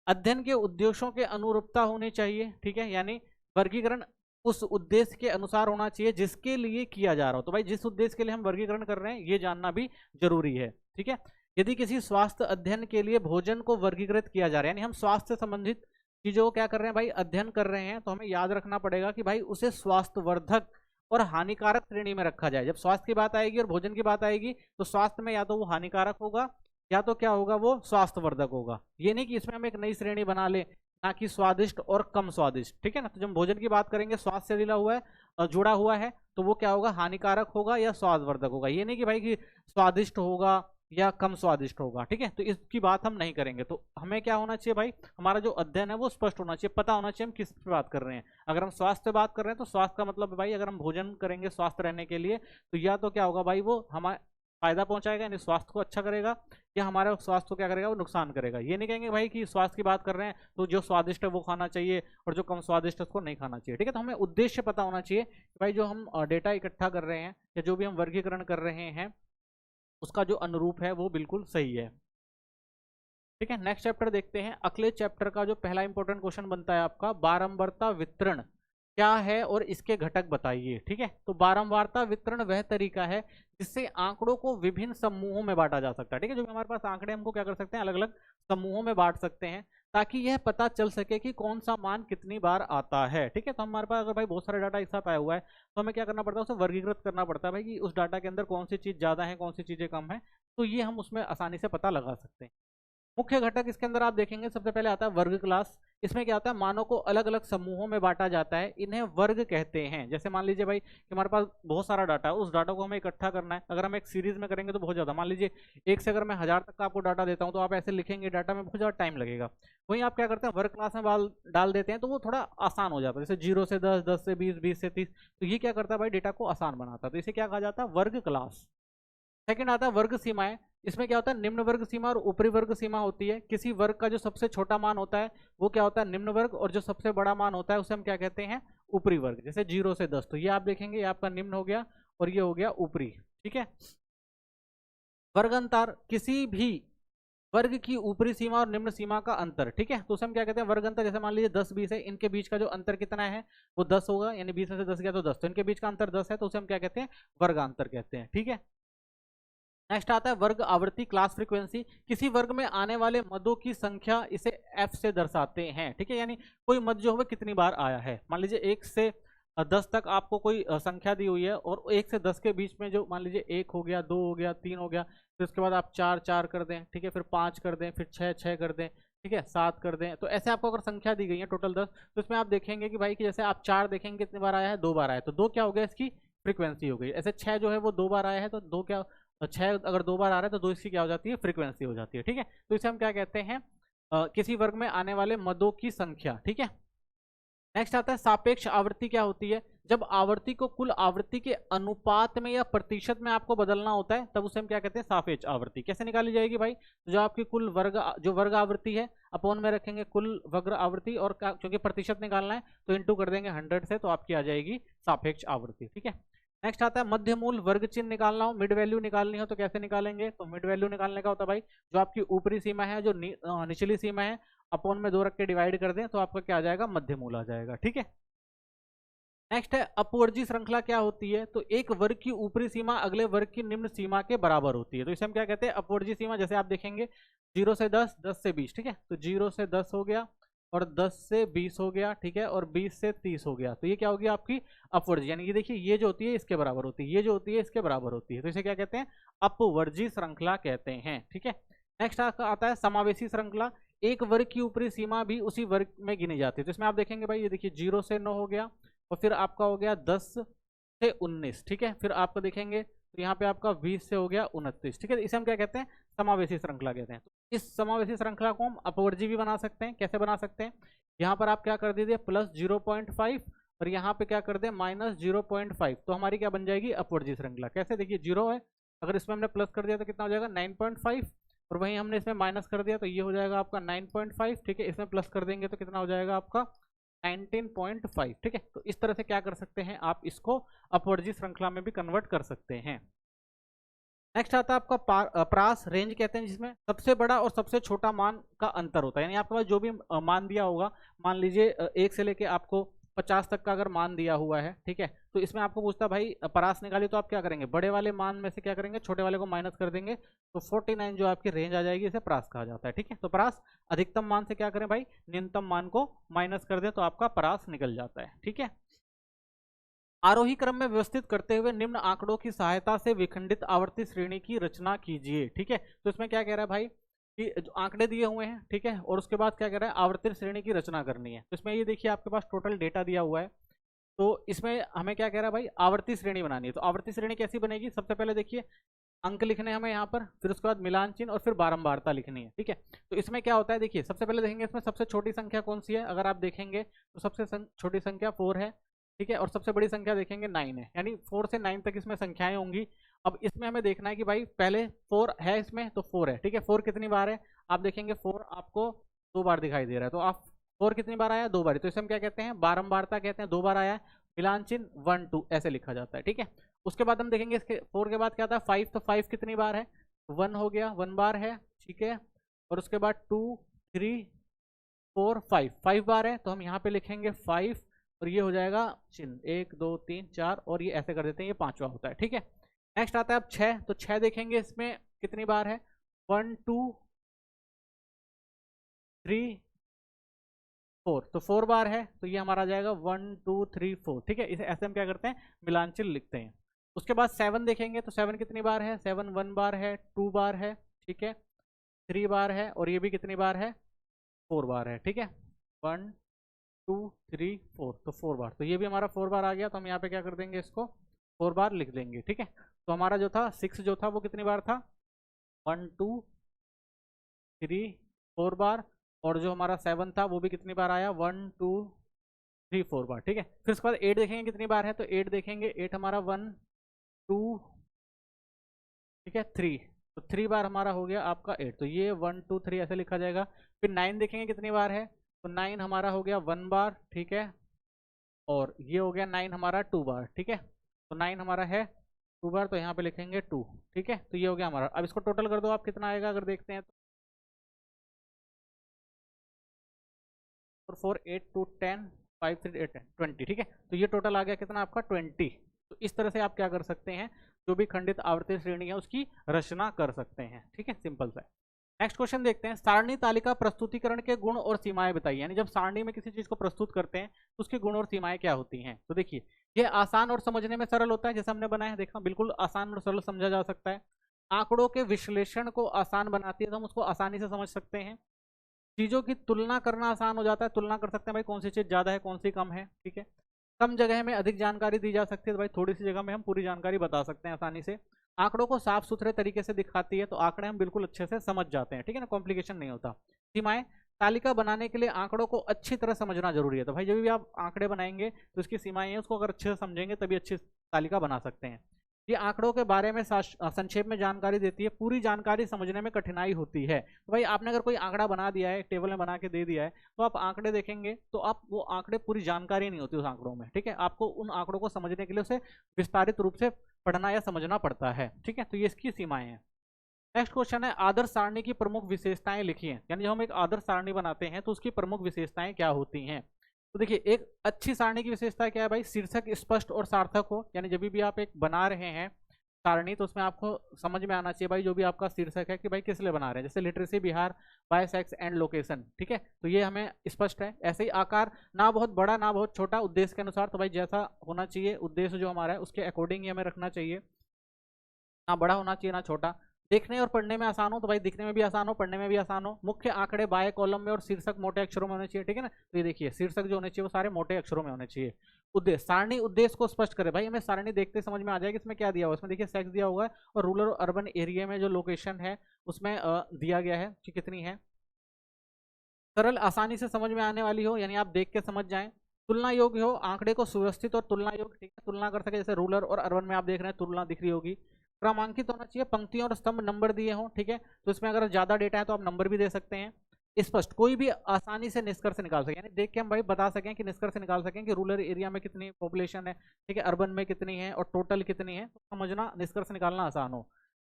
अध्ययन के उद्देश्यों के अनुरूपता होनी चाहिए। ठीक है, यानी वर्गीकरण उस उद्देश्य के अनुसार होना चाहिए जिसके लिए किया जा रहा हो। तो भाई जिस उद्देश्य के लिए हम वर्गीकरण कर रहे हैं ये जानना भी जरूरी है। ठीक है, यदि किसी स्वास्थ्य अध्ययन के लिए भोजन को वर्गीकृत किया जा रहा है, यानी हम स्वास्थ्य से संबंधित चीजों को क्या कर रहे हैं भाई, अध्ययन कर रहे हैं, तो हमें याद रखना पड़ेगा कि भाई उसे स्वास्थ्यवर्धक और हानिकारक श्रेणी में रखा जाए। जब स्वास्थ्य की बात आएगी और भोजन की बात आएगी तो स्वास्थ्य में या तो वो हानिकारक होगा या तो क्या होगा, वो स्वास्थ्यवर्धक होगा। ये नहीं कि इसमें हम एक नई श्रेणी बना ले, ना कि स्वादिष्ट और कम स्वादिष्ट। ठीक है ना, तो जब भोजन की बात करेंगे स्वास्थ्य से जुड़ा हुआ है, जुड़ा हुआ है, तो वो क्या होगा, हानिकारक होगा या स्वादवर्धक होगा। ये नहीं कि भाई कि स्वादिष्ट होगा या कम स्वादिष्ट होगा। ठीक है, तो इसकी बात हम नहीं करेंगे। तो हमें क्या होना चाहिए भाई, हमारा जो अध्ययन है वो स्पष्ट होना चाहिए, पता होना चाहिए हम किस पे बात कर रहे हैं। अगर हम स्वास्थ्य बात कर रहे हैं तो स्वास्थ्य का मतलब भाई अगर हम भोजन करेंगे स्वास्थ्य रहने के लिए तो या तो क्या होगा भाई, वो हमारे फायदा पहुंचाएगा यानी स्वास्थ्य को अच्छा करेगा, या हमारे स्वास्थ्य को क्या करेगा, वो नुकसान करेगा। ये नहीं कहेंगे भाई कि स्वास्थ्य की बात कर रहे हैं तो जो स्वादिष्ट है वो खाना चाहिए और जो कम स्वादिष्ट है उसको नहीं खाना चाहिए, ठीक है। तो हमें उद्देश्य पता होना चाहिए कि भाई जो हम डेटा इकट्ठा कर रहे हैं या जो भी हम वर्गीकरण कर रहे हैं उसका जो अनुरूप है वो बिल्कुल सही है, ठीक है। नेक्स्ट चैप्टर देखते हैं। अगले चैप्टर का जो पहला इंपॉर्टेंट क्वेश्चन बनता है आपका, बारंबारता वितरण क्या है और इसके घटक बताइए, ठीक है। तो बारंबारता वितरण वह तरीका है जिससे आंकड़ों को विभिन्न समूहों में बांटा जा सकता है, ठीक है। जो हमारे पास आंकड़े हमको क्या कर सकते हैं, अलग अलग समूहों में बांट सकते हैं ताकि यह पता चल सके कि कौन सा मान कितनी बार आता है, ठीक है। तो हमारे पास अगर भाई बहुत सारे डाटा एक साथ आया हुआ है तो हमें क्या करना पड़ता है, उसे वर्गीकृत करना पड़ता है भाई कि उस डाटा के अंदर कौन सी चीज ज्यादा है, कौन सी चीजें कम है, तो ये हम उसमें आसानी से पता लगा सकते हैं। मुख्य घटक इसके अंदर आप देखेंगे सबसे पहले आता है वर्ग क्लास। इसमें क्या होता है, मानों को अलग अलग समूहों में बांटा जाता है, इन्हें वर्ग कहते हैं। जैसे मान लीजिए भाई कि हमारे पास बहुत सारा डाटा है, उस डाटा को हमें इकट्ठा करना है। अगर हम एक सीरीज में करेंगे तो बहुत ज्यादा, मान लीजिए 1 से अगर मैं 1000 तक का आपको डाटा देता हूं तो आप ऐसे लिखेंगे डाटा में बहुत ज्यादा टाइम लगेगा। वहीं आप क्या करते हैं, वर्ग क्लास में डाल देते हैं तो वो थोड़ा आसान हो जाता है। जैसे 0 से 10, 10 से 20, 20 से 30, तो ये क्या करता है भाई, डेटा को आसान बनाता है। तो इसे क्या कहा जाता है, वर्ग क्लास। सेकंड आता है वर्ग सीमाएं। इसमें क्या होता है, निम्न वर्ग सीमा और ऊपरी वर्ग सीमा होती है। किसी वर्ग का जो सबसे छोटा मान होता है वो क्या होता है, निम्न वर्ग, और जो सबसे बड़ा मान होता है उसे हम क्या कहते हैं, ऊपरी वर्ग। जैसे 0 से 10, तो ये आप देखेंगे ये आपका निम्न हो गया और ये हो गया ऊपरी, ठीक है। वर्गांतर, किसी भी वर्ग की ऊपरी सीमा और निम्न सीमा का अंतर, ठीक है। तो उसे हम क्या कहते हैं, वर्ग अंतर। जैसे मान लीजिए 10 20 है, इनके बीच का जो अंतर कितना है वो 10 होगा, यानी 20 में से 10 गया तो 10, तो इनके बीच का अंतर 10 है, तो उसे हम क्या कहते हैं, वर्गांतर कहते हैं, ठीक है। नेक्स्ट आता है वर्ग आवृत्ति, क्लास फ्रीक्वेंसी। किसी वर्ग में आने वाले मदों की संख्या इसे f से दर्शाते हैं, ठीक है। यानी कोई मद जो है कितनी बार आया है, मान लीजिए 1 से 10 तक आपको कोई संख्या दी हुई है और 1 से 10 के बीच में जो मान लीजिए 1 हो गया, 2 हो गया, 3 हो गया, फिर उसके बाद आप 4 4 कर दें, ठीक है, फिर 5 कर दें, फिर 6 6 कर दें, ठीक है, 7 कर दें। तो ऐसे आपको अगर संख्या दी गई है टोटल 10, तो इसमें आप देखेंगे कि भाई कि जैसे आप 4 देखेंगे कितनी बार आया है, 2 बार आया है, तो 2 क्या हो गया, इसकी फ्रीक्वेंसी हो गई। ऐसे 6 जो है वो 2 बार आया है तो 2 क्या, 6 अगर 2 बार आ रहा है तो 2 इसकी क्या हो जाती है, फ्रीक्वेंसी हो जाती है, ठीक है। तो इसे हम क्या कहते हैं, किसी वर्ग में आने वाले मदों की संख्या, ठीक है। नेक्स्ट आता है सापेक्ष आवृत्ति। क्या होती है, जब आवृत्ति को कुल आवृत्ति के अनुपात में या प्रतिशत में आपको बदलना होता है तब उसे हम क्या कहते हैं, सापेक्ष आवृत्ति। कैसे निकाली जाएगी भाई, जो आपकी कुल वर्ग आवृत्ति है अपॉन में रखेंगे कुल वर्ग आवृत्ति, और क्योंकि प्रतिशत निकालना है तो इंटू कर देंगे 100 से, तो आपकी आ जाएगी सापेक्ष आवृत्ति, ठीक है। नेक्स्ट आता है मध्य मूल। वर्ग चिन्ह निकालना हो, मिड वैल्यू निकालनी हो तो कैसे निकालेंगे, तो मिड वैल्यू निकालने का होता है भाई जो आपकी ऊपरी सीमा है, जो निचली सीमा है, अपॉन में 2 रख के डिवाइड कर दें तो आपका क्या आ जाएगा, मध्य मूल आ जाएगा, ठीक है। नेक्स्ट है अपवर्जी श्रृंखला। क्या होती है, तो एक वर्ग की ऊपरी सीमा अगले वर्ग की निम्न सीमा के बराबर होती है, तो इसे हम क्या कहते हैं, अपवर्जी सीमा। जैसे आप देखेंगे 0 से 10, 10 से 20, ठीक है, तो 0 से 10 हो गया और 10 से 20 हो गया, ठीक है, और 20 से 30 हो गया, तो ये क्या होगी आपकी अपवर्जी। यानी कि देखिए ये जो होती है इसके बराबर होती है, ये जो होती है इसके बराबर होती है, तो इसे क्या कहते हैं, अपवर्जी श्रृंखला कहते हैं, ठीक है। नेक्स्ट आता है समावेशी श्रृंखला। एक वर्ग की ऊपरी सीमा भी उसी वर्ग में गिनी जाती है, तो इसमें आप देखेंगे भाई ये देखिए 0 से 9 हो गया और फिर आपका हो गया 10 से 19, ठीक है, फिर आपको देखेंगे तो यहाँ पे आपका 20 से हो गया 29, ठीक है। इसे हम क्या कहते हैं, समावेशी श्रृंखला कहते हैं। तो इस समावेशी श्रृंखला को हम अपवर्जी भी बना सकते हैं। कैसे बना सकते हैं, यहाँ पर आप क्या कर दीजिए प्लस 0.5 और यहाँ पे क्या कर दें माइनस 0.5, तो हमारी क्या बन जाएगी, अपवर्जी श्रृंखला। कैसे, देखिए 0 है, अगर इसमें हमने प्लस कर दिया तो कितना हो जाएगा 9.5, और वहीं हमने इसमें माइनस कर दिया तो ये हो जाएगा आपका 9.5, ठीक है। इसमें प्लस कर देंगे तो कितना हो जाएगा आपका 19.5, ठीक है। तो इस तरह से क्या कर सकते हैं, आप इसको अपवर्जी श्रृंखला में भी कन्वर्ट कर सकते हैं। नेक्स्ट आता है आपका प्रास रेंज कहते हैं, जिसमें सबसे बड़ा और सबसे छोटा मान का अंतर होता है। यानी आपके पास जो भी मान दिया होगा, मान लीजिए 1 से लेके आपको 50 तक का अगर मान दिया हुआ है, ठीक है, तो इसमें आपको पूछता भाई परास निकाली, तो आप क्या करेंगे, बड़े वाले मान में से क्या करेंगे, छोटे वाले को माइनस कर देंगे, तो 49 जो आपकी रेंज आ जाएगी, इसे परास कहा जाता है, ठीक है। तो परास अधिकतम मान से क्या करें भाई, न्यूनतम मान को माइनस कर दे तो आपका परास निकल जाता है, ठीक है। आरोही क्रम में व्यवस्थित करते हुए निम्न आंकड़ों की सहायता से विखंडित आवर्ती श्रेणी की रचना कीजिए, ठीक है। तो इसमें क्या कह रहा है भाई कि जो आंकड़े दिए हुए हैं, ठीक है, और उसके बाद क्या कह रहा है, आवर्ती श्रेणी की रचना करनी है। तो इसमें ये देखिए आपके पास टोटल डेटा दिया हुआ है, तो इसमें हमें क्या कह रहा है भाई, आवर्ती श्रेणी बनानी है। तो आवर्ती श्रेणी कैसी बनेगी, सबसे पहले देखिए अंक लिखने हमें यहाँ पर, फिर उसके बाद मिलान चिन्ह और फिर बारंबारता लिखनी है, ठीक है। तो इसमें क्या होता है, देखिए सबसे पहले देखेंगे इसमें सबसे छोटी संख्या कौन सी है, अगर आप देखेंगे तो सबसे छोटी संख्या 4 है, ठीक है, और सबसे बड़ी संख्या देखेंगे 9 है, यानी 4 से 9 तक इसमें संख्याएं होंगी। अब इसमें हमें देखना है कि भाई पहले 4 है इसमें, तो 4 है, ठीक है। 4 कितनी बार है, आप देखेंगे 4 आपको 2 बार दिखाई दे रहा है, तो आप 4 कितनी बार आया, 2 बार, तो इसे हम क्या कहते हैं, बारंबारता कहते हैं। 2 बार आया, मिलान चिन्ह 1 2 ऐसे लिखा जाता है, ठीक है। उसके बाद हम देखेंगे इसके 4 के बाद क्या था, 5, तो 5 कितनी बार है, 1 हो गया, 1 बार है, ठीक है। और उसके बाद 2 3 4 5, 5 बार है, तो हम यहाँ पे लिखेंगे 5, और ये हो जाएगा चिन्ह 1 2 3 4, और ये ऐसे कर देते हैं, ये 5वां होता है, ठीक है। नेक्स्ट आता है अब 6, तो 6 देखेंगे इसमें कितनी बार है, 1 2 3 4, तो 4 बार है, तो ये हमारा आ जाएगा 1 2 3 4, ठीक है। इसे ऐसे हम क्या करते हैं, मिलानचिल लिखते हैं। उसके बाद 7 देखेंगे, तो 7 कितनी बार है, 7 1 बार है, 2 बार है, ठीक है, 3 बार है, और ये भी कितनी बार है, 4 बार है, ठीक है। 1 2 3 4, तो 4 बार, तो ये भी हमारा 4 बार आ गया, तो हम यहाँ पे क्या कर देंगे, इसको 4 बार लिख देंगे, ठीक है। तो हमारा जो था 6 जो था वो कितनी बार था, 1 2 3 4 बार, और जो हमारा 7 था वो भी कितनी बार आया, 1 2 3 4 बार, ठीक है। फिर उसके बाद 8 देखेंगे कितनी बार है, तो 8 देखेंगे, 8 हमारा 1 2, ठीक है, 3, तो 3 बार हमारा हो गया आपका 8, तो ये 1 2 3 ऐसे लिखा जाएगा। फिर 9 देखेंगे कितनी बार है, तो 9 हमारा हो गया 1 बार, ठीक है, और ये हो गया 9 हमारा 2 बार, ठीक है। तो 9 हमारा है 2 बार, तो यहाँ पे लिखेंगे 2, ठीक है। तो ये हो गया हमारा। अब इसको टोटल कर दो आप, कितना आएगा अगर देखते हैं, तो 4 8 2 10 5 3 8 10 20, ठीक है। तो ये टोटल आ गया कितना आपका 20। तो इस तरह से आप क्या कर सकते हैं, जो भी खंडित आवर्ती श्रेणी है उसकी रचना कर सकते हैं, ठीक है, सिंपल सा। नेक्स्ट क्वेश्चन देखते हैं, सारणी तालिका प्रस्तुतिकरण के गुण और सीमाएं बताइए। यानी जब सारणी में किसी चीज को प्रस्तुत करते हैं तो उसके गुण और सीमाएं क्या होती हैं। तो देखिए, ये आसान और समझने में सरल होता है, जैसे हमने बनाया है, देखा बिल्कुल आसान और सरल समझा जा सकता है। आंकड़ों के विश्लेषण को आसान बनाती है, तो हम उसको आसानी से समझ सकते हैं। चीजों की तुलना करना आसान हो जाता है, तुलना कर सकते हैं भाई कौन सी चीज ज्यादा है कौन सी कम है, ठीक है। कम जगह में अधिक जानकारी दी जा सकती है, तो भाई थोड़ी सी जगह में हम पूरी जानकारी बता सकते हैं आसानी से। आंकड़ों को साफ सुथरे तरीके से दिखाती है, तो आंकड़े हम बिल्कुल अच्छे से समझ जाते हैं, ठीक है ना, कॉम्प्लिकेशन नहीं होता। सीमाएं, तालिका बनाने के लिए आंकड़ों को अच्छी तरह समझना जरूरी है, तो भाई जब भी आप आंकड़े बनाएंगे तो इसकी सीमाएं हैं, उसको अगर अच्छे से समझेंगे तभी अच्छी तालिका बना सकते हैं। ये आंकड़ों के बारे में संक्षेप में जानकारी देती है, पूरी जानकारी समझने में कठिनाई होती है। तो भाई आपने अगर कोई आंकड़ा बना दिया है, टेबल में बना के दे दिया है, तो आप आंकड़े देखेंगे तो आप वो आंकड़े पूरी जानकारी नहीं होती उस आंकड़ों में, ठीक है। आपको उन आंकड़ों को समझने के लिए उसे विस्तारित रूप से पढ़ना या समझना पड़ता है, ठीक है। तो ये इसकी सीमाएं हैं। नेक्स्ट क्वेश्चन है, आदर्श सारणी की प्रमुख विशेषताएं लिखिए। यानी जब हम एक आदर्श सारणी बनाते हैं तो उसकी प्रमुख विशेषताएं क्या होती हैं। तो देखिए, एक अच्छी सारणी की विशेषता क्या है भाई, शीर्षक स्पष्ट और सार्थक हो। यानी जब भी आप एक बना रहे हैं सारणी, तो उसमें आपको समझ में आना चाहिए भाई जो भी आपका शीर्षक है कि भाई किस लिए बना रहे हैं। जैसे literacy Bihar by sex and location, ठीक है, तो ये हमें स्पष्ट है। ऐसे ही आकार, ना बहुत बड़ा ना बहुत छोटा, उद्देश्य के अनुसार, तो भाई जैसा होना चाहिए उद्देश्य जो हमारा है उसके अकॉर्डिंग ही हमें रखना चाहिए, ना बड़ा होना चाहिए ना छोटा। देखने और पढ़ने में आसान हो, तो भाई दिखने में भी आसान हो, पढ़ने में भी आसान हो। मुख्य आंकड़े बाएं कॉलम में और शीर्षक मोटे अक्षरों में होने चाहिए, ठीक है ना। तो ये देखिए, शीर्षक जो होने चाहिए वो सारे मोटे अक्षरों में होने चाहिए। उद्देश्य, सारणी उद्देश्य को स्पष्ट करे। भाई हमें सारणी देखते समझ में आ जाएगा इसमें क्या दिया हुआ है। इसमें देखिए सेक्स दिया हुआ है, और रूरल और अर्बन एरिया में जो लोकेशन है उसमें दिया गया है कि कितनी है। सरल, आसानी से समझ में आने वाली हो, यानी आप देख के समझ जाएं। तुलना योग्य हो, आंकड़े को सुव्यवस्थित और तुलना योग्य, ठीक है, तुलना कर सके। जैसे रूरल और अर्बन में आप देख रहे हैं तुलना दिख रही होगी। क्रमांकित होना चाहिए, पंक्तियों और स्तंभ नंबर दिए हों, ठीक है। तो इसमें अगर ज्यादा डेटा है तो आप नंबर भी दे सकते हैं। स्पष्ट, कोई भी आसानी से निष्कर्ष निकाल सके, यानी देख के हम भाई बता सकें कि निष्कर्ष निकाल सकें कि रूरल एरिया में कितनी पॉपुलेशन है, ठीक है, अर्बन में कितनी है और टोटल कितनी है, तो समझना निष्कर्ष निकालना आसान हो।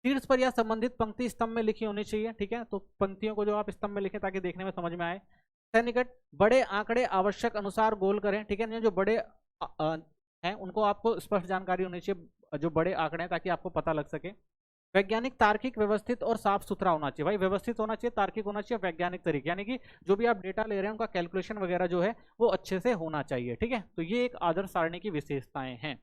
शीर्ष पर या संबंधित पंक्ति स्तंभ में लिखी होनी चाहिए, ठीक है। तो पंक्तियों को जो आप स्तंभ में लिखें ताकि देखने में समझ में आए। सन्निकट, बड़े आंकड़े आवश्यक अनुसार गोल करें, ठीक है। जो बड़े हैं उनको आपको स्पष्ट जानकारी होनी चाहिए, जो बड़े आंकड़े हैं, ताकि आपको पता लग सके। वैज्ञानिक, तार्किक, व्यवस्थित और साफ सुथरा होना चाहिए। भाई व्यवस्थित होना चाहिए, तार्किक होना चाहिए, वैज्ञानिक तरीके, यानी कि जो भी आप डेटा ले रहे हैं उनका कैलकुलेशन वगैरह जो है वो अच्छे से होना चाहिए, ठीक है। तो ये एक आदर्श सारणी की विशेषताएं हैं।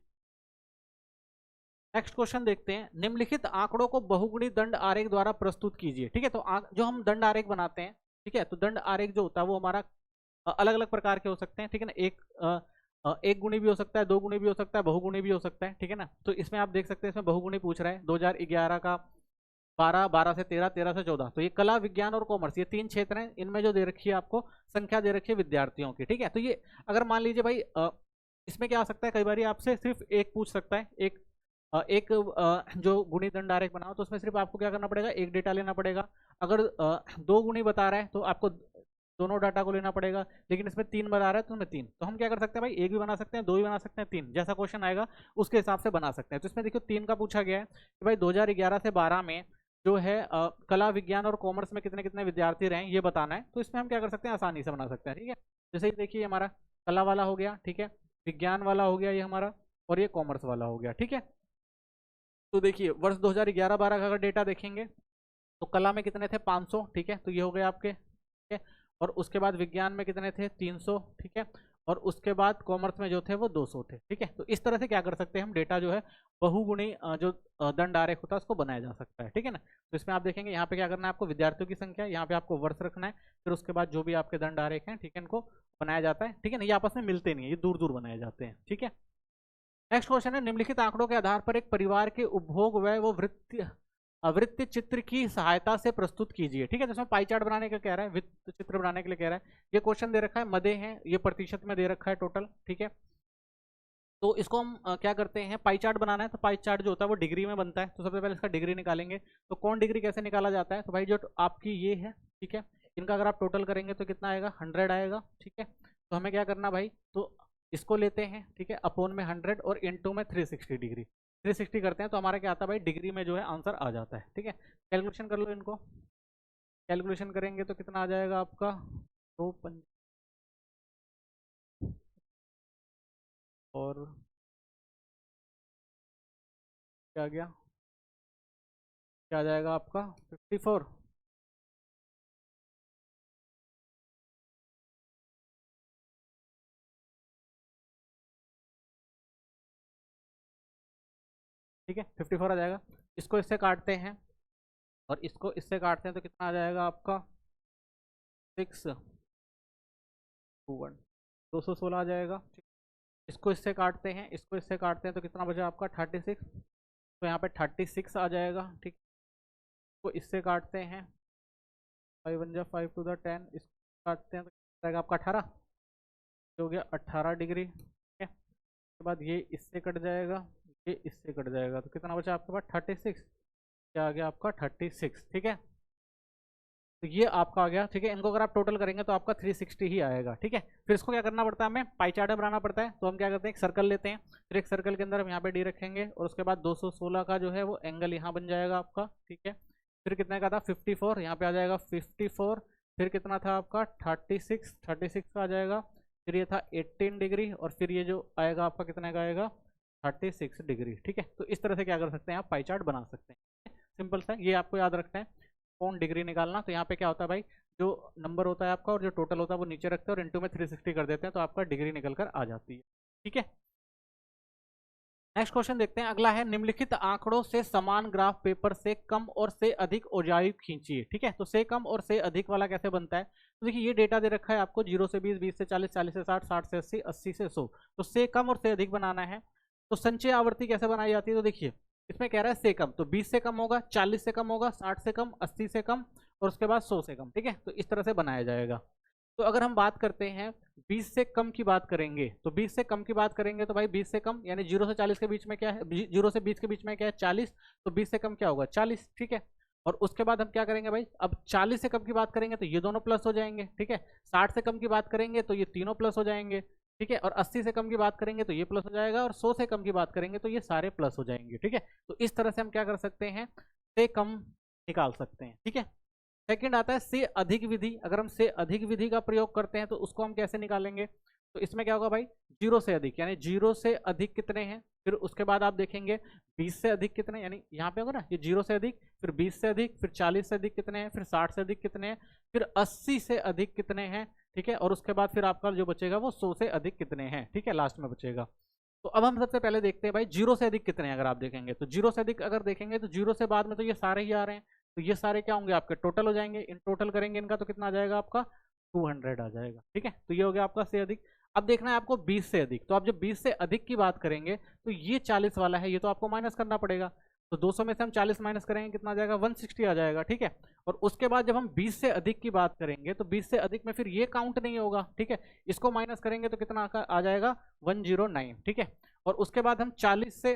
नेक्स्ट क्वेश्चन देखते हैं, निम्नलिखित आंकड़ों को बहुगुणी दंड आरेख द्वारा प्रस्तुत कीजिए, ठीक है। तो जो हम दंड आरेख बनाते हैं, ठीक है, तो दंड आरेख जो होता है वो हमारा अलग अलग प्रकार के हो सकते हैं, ठीक है ना। एक गुणी भी हो सकता है, 2 गुणी भी हो सकता है, बहुगुणी भी हो सकता है, ठीक है ना। तो इसमें आप देख सकते हैं, इसमें बहुगुणी पूछ रहा है 2011 का 12, 12 से 13, 13 से 14। तो ये कला, विज्ञान और कॉमर्स, ये 3 क्षेत्र हैं। इनमें जो दे रखी है आपको संख्या दे रखी है विद्यार्थियों की, ठीक है। तो ये अगर मान लीजिए भाई इसमें क्या आ सकता है, कई बार आपसे सिर्फ एक पूछ सकता है, एक एक जो गुणी दंड आरेख बनाओ तो उसमें सिर्फ आपको क्या करना पड़ेगा, एक डेटा लेना पड़ेगा। अगर 2 गुणी बता रहा है तो आपको दोनों डाटा को लेना पड़ेगा, लेकिन इसमें 3 बता रहा है तो उसमें 3, तो हम क्या कर सकते हैं भाई, एक भी बना सकते हैं, 2 भी बना सकते हैं, 3, जैसा क्वेश्चन आएगा उसके हिसाब से बना सकते हैं। तो इसमें देखो 3 का पूछा गया है कि भाई 2011 से 12 में जो है कला विज्ञान और कॉमर्स में कितने कितने विद्यार्थी रहे ये बताना है। तो इसमें हम क्या कर सकते हैं, आसानी से बना सकते हैं, ठीक है। जैसे कि देखिए हमारा कला वाला हो गया, ठीक है, विज्ञान वाला हो गया ये हमारा, और ये कॉमर्स वाला हो गया, ठीक है। तो देखिए वर्ष 2011-12 का अगर डेटा देखेंगे तो कला में कितने थे, 500, ठीक है, तो ये हो गए आपके, ठीक है। और उसके बाद विज्ञान में कितने थे, 300, ठीक है। और उसके बाद कॉमर्स में जो थे वो 200 थे, ठीक है। तो इस तरह से क्या कर सकते हैं हम, डेटा जो है बहुगुणी जो दंड आरेख होता है उसको बनाया जा सकता है, ठीक है ना। तो इसमें आप देखेंगे यहाँ पे क्या करना है आपको, विद्यार्थियों की संख्या, यहाँ पे आपको वर्ष रखना है, फिर उसके बाद जो भी आपके दंड आरेख हैं, ठीक है, इनको बनाया जाता है, ठीक है ना। ये आपस में मिलते नहीं है, ये दूर दूर बनाए जाते हैं, ठीक है। नेक्स्ट क्वेश्चन है, निम्नलिखित आंकड़ों के आधार पर एक परिवार के उपभोग व्यय व वृत्त चित्र की सहायता से प्रस्तुत कीजिए, ठीक है। तो इसमें पाई चार्ट बनाने का कह रहा है, वृत्त चित्र बनाने के लिए कह रहा है। ये क्वेश्चन दे रखा है, मदे हैं, ये प्रतिशत में दे रखा है टोटल, ठीक है। तो इसको हम क्या करते हैं, पाई चार्ट बनाना है तो पाई चार्ट जो होता है वो डिग्री में बनता है, तो सबसे पहले इसका डिग्री निकालेंगे। तो कौन डिग्री कैसे निकाला जाता है, तो भाई जो आपकी ये है, ठीक है, इनका अगर आप टोटल करेंगे तो कितना आएगा, 100 आएगा, ठीक है। तो हमें क्या करना भाई, तो इसको लेते हैं, ठीक है, अपोन में 100 और इनटू में 360 डिग्री, 360 करते हैं तो हमारा क्या आता है भाई, डिग्री में जो है आंसर आ जाता है, ठीक है। कैलकुलेशन कर लो इनको, कैलकुलेशन करेंगे तो कितना आ जाएगा आपका, 2 और क्या गया, क्या आ जाएगा आपका 54, ठीक है, 54 आ जाएगा। इसको इससे काटते हैं और इसको इससे काटते हैं तो कितना आ जाएगा आपका, 621, 216 आ जाएगा, ठीक। इसको इससे काटते हैं, इसको इससे काटते हैं तो कितना बचा आपका, 36, तो यहाँ पे 36 आ जाएगा, ठीक। इसको इससे काटते हैं, 5 टू द 10, इसको काटते हैं तो कितना आएगा आपका 18, हो गया 18 डिग्री, ठीक है। उसके बाद ये इससे कट जाएगा, ये इससे कट जाएगा, तो कितना बचा आपके पास 36, क्या आ गया आपका 36, ठीक है। तो ये आपका आ गया, ठीक है। इनको अगर आप टोटल करेंगे तो आपका 360 ही आएगा, ठीक है। फिर इसको क्या करना पड़ता है, हमें पाई चार्ट बनाना पड़ता है। तो हम क्या करते हैं, एक सर्कल लेते हैं, फिर एक सर्कल के अंदर हम यहाँ पे डी रखेंगे और उसके बाद 216 का जो है वो एंगल यहाँ बन जाएगा आपका, ठीक है। फिर कितने का था 54, यहाँ पे आ जाएगा 54, फिर कितना था आपका 36 का आ जाएगा, फिर ये था 18 डिग्री और फिर ये जो आएगा आपका कितने का आएगा 36 डिग्री, ठीक है। तो इस तरह से क्या कर सकते हैं आप, पाई चार्ट बना सकते हैं, सिंपल सा, ये आपको याद रखना है। कौन डिग्री निकालना, तो यहाँ पे क्या होता है भाई, जो नंबर होता है आपका और जो टोटल होता है वो नीचे रखते हैं और इनटू में 360 कर देते हैं तो आपका डिग्री निकल कर आ जाती है, ठीक है। नेक्स्ट क्वेश्चन देखते हैं, अगला है, निम्नलिखित आंकड़ों से समान ग्राफ पेपर से कम और से अधिक ऊंचाई खींचिए, ठीक है। तो से कम और से अधिक वाला कैसे बनता है, तो देखिए ये डेटा दे रखा है आपको 0 से 20, 20 से 40, 40 से 60, 60 से 80, 80 से 100, तो से कम और से अधिक बनाना है। तो संचय आवृत्ति कैसे बनाई जाती है, तो देखिए इसमें कह रहा है से कम, तो 20 से कम होगा, 40 से कम होगा, 60 से कम, 80 से कम और उसके बाद 100 से कम, ठीक है। तो इस तरह से बनाया जाएगा। तो अगर हम बात करते हैं 20 से कम की बात करेंगे, तो 20 से कम की बात करेंगे तो भाई 20 से कम यानी 0 से 40 के बीच में क्या है, 0 से 20 के बीच में क्या है 40, तो 20 से कम क्या होगा 40, ठीक है। और उसके बाद हम क्या करेंगे भाई, अब 40 से कम की बात करेंगे तो ये दोनों प्लस हो जाएंगे, ठीक है। 60 से कम की बात करेंगे तो ये तीनों प्लस हो जाएंगे, ठीक है। और 80 से कम की बात करेंगे तो ये प्लस हो जाएगा और 100 से कम की बात करेंगे तो ये सारे प्लस हो जाएंगे, ठीक है। तो इस तरह से हम क्या कर सकते हैं, से कम निकाल सकते हैं, ठीक है। सेकंड आता है से अधिक विधि, अगर हम से अधिक विधि का प्रयोग करते हैं तो उसको हम कैसे निकालेंगे, तो इसमें क्या होगा भाई, 0 से अधिक यानी 0 से अधिक कितने हैं, फिर उसके बाद आप देखेंगे 20 से अधिक कितने, यानी यहाँ पे होगा ना ये 0 से अधिक, फिर 20 से अधिक, फिर 40 से अधिक कितने हैं, फिर 60 से अधिक कितने हैं, फिर 80 से अधिक कितने हैं, ठीक है। और उसके बाद फिर आपका जो बचेगा वो 100 से अधिक कितने हैं, ठीक है, लास्ट में बचेगा। तो अब हम सबसे पहले देखते हैं भाई 0 से अधिक कितने हैं, अगर आप देखेंगे तो 0 से अधिक अगर देखेंगे तो 0 से बाद में तो ये सारे ही आ रहे हैं, तो ये सारे क्या होंगे आपके टोटल हो जाएंगे, इन टोटल करेंगे इनका तो कितना आ जाएगा आपका 200 आ जाएगा, ठीक है। तो ये हो गया आपका से अधिक। अब देखना है आपको 20 से अधिक, तो आप जब 20 से अधिक की बात करेंगे तो ये 40 वाला है, ये तो आपको माइनस करना पड़ेगा, तो 200 में से हम 40 माइनस करेंगे कितना आ जाएगा 160 आ जाएगा, ठीक है। और उसके बाद जब हम 20 से अधिक की बात करेंगे तो 20 से अधिक में फिर ये काउंट नहीं होगा, ठीक है, इसको माइनस करेंगे तो कितना आ जाएगा 109, ठीक है। और उसके बाद हम 40 से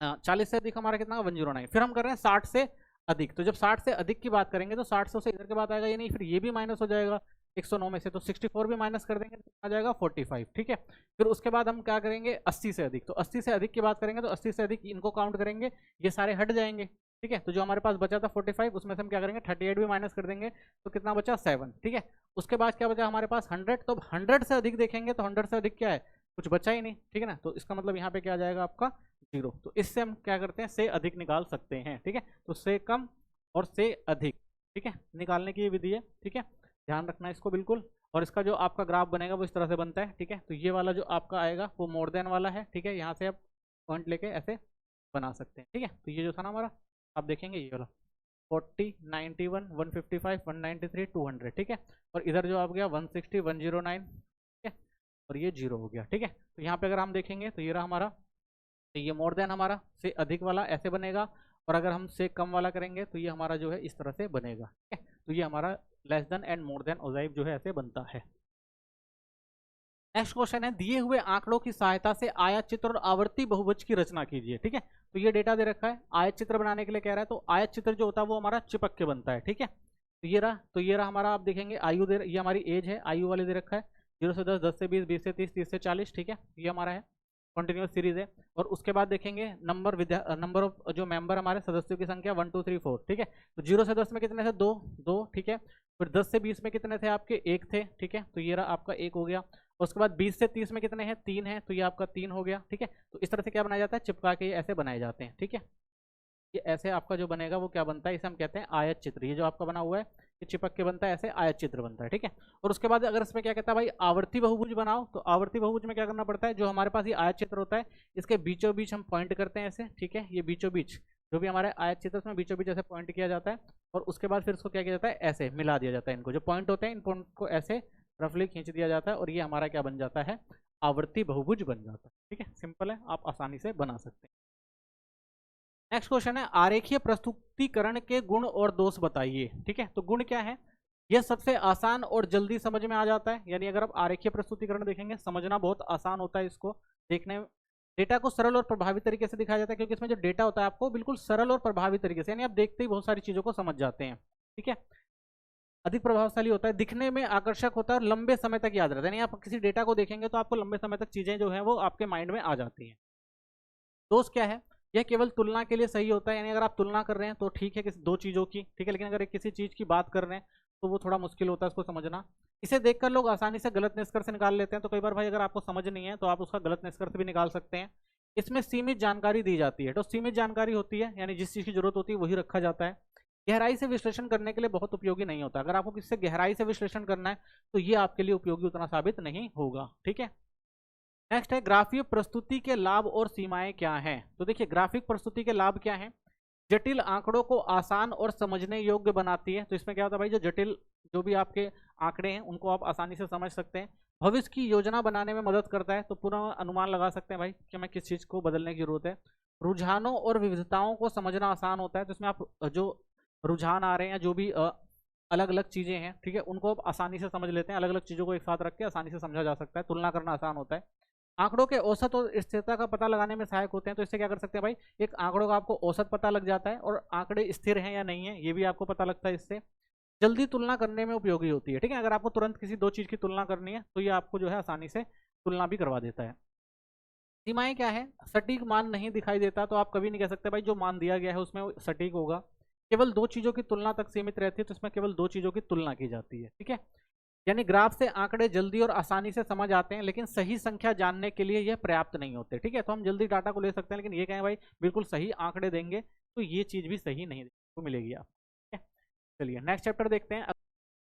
40 से अधिक हमारा कितना 109। फिर हम कर रहे हैं 60 से अधिक, तो जब 60 से अधिक की बात करेंगे तो 60 से इधर के बाद आएगा ये नहीं, फिर ये भी माइनस हो जाएगा 109 में से, तो 64 भी माइनस कर देंगे तो आ जाएगा 45, ठीक है। फिर उसके बाद हम क्या करेंगे 80 से अधिक, तो 80 से अधिक की बात करेंगे तो 80 से अधिक इनको काउंट करेंगे, ये सारे हट जाएंगे, ठीक है। तो जो हमारे पास बचा था 45, उसमें से हम क्या करेंगे 38 भी माइनस कर देंगे, तो कितना बचा 7, ठीक है। उसके बाद क्या बचा हमारे पास 100, तो 100 से अधिक देखेंगे तो 100 से अधिक क्या है, कुछ बचा ही नहीं, ठीक है ना। तो इसका मतलब यहाँ पे क्या आ जाएगा आपका 0। तो इससे हम क्या करते हैं से अधिक निकाल सकते हैं, ठीक है। तो से कम और से अधिक, ठीक है, निकालने की विधि है, ठीक है, ध्यान रखना इसको बिल्कुल। और इसका जो आपका ग्राफ बनेगा वो इस तरह से बनता है, ठीक है। तो ये वाला जो आपका आएगा वो मोर देन वाला है, ठीक है, यहाँ से आप पॉइंट लेके ऐसे बना सकते हैं, ठीक है। तो ये जो था ना हमारा, आप देखेंगे ये वाला 40, 91, 155, 193, 200, ठीक है। और इधर जो आप गया 160, 109, ठीक है, और ये 0 हो गया, ठीक है। तो यहाँ पे अगर हम देखेंगे तो ये रहा हमारा, तो ये मोर देन हमारा से अधिक वाला ऐसे बनेगा, और अगर हम से कम वाला करेंगे तो ये हमारा जो है इस तरह से बनेगा, ठीक है। तो ये हमारा less than and more than ogive जो है ऐसे बनता है। नेक्स्ट क्वेश्चन है, दिए हुए आंकड़ों की सहायता से आयत चित्र और आवर्ती बहुभुज की रचना कीजिए, ठीक है। तो ये डेटा दे रखा है, आयत चित्र बनाने के लिए कह रहा है, तो आयत चित्र जो होता है वो हमारा चिपक के बनता है, ठीक है। तो ये रहा हमारा, आप देखेंगे आयु दे, ये हमारी एज है, आयु वाले दे रखा है 0 से 10, 10 से 20, 20 से 30, 30 से 40, ठीक है, ये हमारा है कंटिन्यूस सीरीज है। और उसके बाद देखेंगे नंबर ऑफ जो मेंबर हमारे सदस्यों की संख्या 1 2 3 4, ठीक है। तो 0 से 10 में कितने थे 2 2, ठीक है। फिर 10 से 20 में कितने थे आपके 1 थे, ठीक है, तो ये रहा आपका 1 हो गया। उसके बाद 20 से 30 में कितने हैं 3 है, तो ये आपका 3 हो गया, ठीक है। तो इस तरह से क्या बनाया जाता है, चिपका के ये ऐसे बनाए जाते हैं, ठीक है। ये ऐसे आपका जो बनेगा वो क्या बनता है, इसे हम कहते हैं आयत चित्र। ये जो आपका बना हुआ है ये चिपक के बनता है, ऐसे आयत चित्र बनता है, ठीक है। और उसके बाद अगर इसमें क्या कहता है भाई आवर्ती बहुभुज बनाओ, तो आवर्ती बहुभुज में क्या करना पड़ता है, जो हमारे पास ये आयत चित्र होता है इसके बीचों बीच हम पॉइंट करते हैं ऐसे, ठीक है। ये बीचों बीच जो भी हमारे आयत चित्र उसमें बीचों बीच ऐसे पॉइंट किया जाता है, और उसके बाद फिर इसको क्या किया जाता है ऐसे मिला दिया जाता है, इनको जो पॉइंट होते हैं इन पॉइंट को ऐसे रफली खींच दिया जाता है, और ये हमारा क्या बन जाता है आवर्ती बहुभुज बन जाता है, ठीक है। सिंपल है, आप आसानी से बना सकते हैं। नेक्स्ट क्वेश्चन है, आरेखीय प्रस्तुतिकरण के गुण और दोष बताइए, ठीक है। तो गुण क्या है, यह सबसे आसान और जल्दी समझ में आ जाता है, यानी अगर आप आरेखीय प्रस्तुतिकरण देखेंगे समझना बहुत आसान होता है, इसको देखने में डेटा को सरल और प्रभावी तरीके से दिखाया जाता है, क्योंकि इसमें जो डेटा होता है आपको बिल्कुल सरल और प्रभावी तरीके से, यानी आप देखते ही बहुत सारी चीजों को समझ जाते हैं, ठीक है। अधिक प्रभावशाली होता है, दिखने में आकर्षक होता है, और लंबे समय तक याद रहता है, यानी आप किसी डेटा को देखेंगे तो आपको लंबे समय तक चीजें जो है वो आपके माइंड में आ जाती हैं। दोष क्या है, यह केवल तुलना के लिए सही होता है, यानी अगर आप तुलना कर रहे हैं तो ठीक है किसी दो चीजों की, ठीक है, लेकिन अगर किसी चीज की बात कर रहे हैं तो वो थोड़ा मुश्किल होता है उसको समझना। इसे देखकर लोग आसानी से गलत निष्कर्ष निकाल लेते हैं, तो कई बार भाई अगर आपको समझ नहीं है तो आप उसका गलत निष्कर्ष भी निकाल सकते हैं। इसमें सीमित जानकारी दी जाती है, तो सीमित जानकारी होती है यानी जिस चीज की जरूरत होती है वही रखा जाता है। गहराई से विश्लेषण करने के लिए बहुत उपयोगी नहीं होता, अगर आपको किसी से गहराई से विश्लेषण करना है तो ये आपके लिए उपयोगी उतना साबित नहीं होगा, ठीक है। नेक्स्ट है, ग्राफीय प्रस्तुति के लाभ और सीमाएं क्या हैं। तो देखिए ग्राफिक प्रस्तुति के लाभ क्या हैं, जटिल आंकड़ों को आसान और समझने योग्य बनाती है, तो इसमें क्या होता है भाई जो जटिल जो भी आपके आंकड़े हैं उनको आप आसानी से समझ सकते हैं। भविष्य की योजना बनाने में मदद करता है, तो पूरा अनुमान लगा सकते हैं भाई कि हमें किस चीज को बदलने की जरूरत है। रुझानों और विविधताओं को समझना आसान होता है, तो इसमें आप जो रुझान आ रहे हैं जो भी अलग अलग चीजें हैं, ठीक है, उनको आप आसानी से समझ लेते हैं, अलग अलग चीजों को एक साथ रख के आसानी से समझा जा सकता है, तुलना करना आसान होता है। आंकड़ों के औसत और स्थिरता का पता लगाने में सहायक होते हैं, तो इससे क्या कर सकते हैं भाई एक आंकड़ों का आपको औसत पता लग जाता है, और आंकड़े स्थिर हैं या नहीं है ये भी आपको पता लगता है इससे। जल्दी तुलना करने में उपयोगी होती है, ठीक है, अगर आपको तुरंत किसी दो चीज की तुलना करनी है तो ये आपको जो है आसानी से तुलना भी करवा देता है। सीमाएं क्या है, सटीक मान नहीं दिखाई देता, तो आप कभी नहीं कह सकते भाई जो मान दिया गया है उसमें सटीक होगा। केवल दो चीजों की तुलना तक सीमित रहती है, तो इसमें केवल दो चीजों की तुलना की जाती है, ठीक है। यानी ग्राफ से आंकड़े जल्दी और आसानी से समझ आते हैं, लेकिन सही संख्या जानने के लिए यह पर्याप्त नहीं होते, ठीक है। तो हम जल्दी डाटा को ले सकते हैं, लेकिन ये कहें भाई बिल्कुल सही आंकड़े देंगे तो ये चीज भी सही नहीं तो मिलेगी आप, ठीक है। चलिए नेक्स्ट चैप्टर देखते हैं।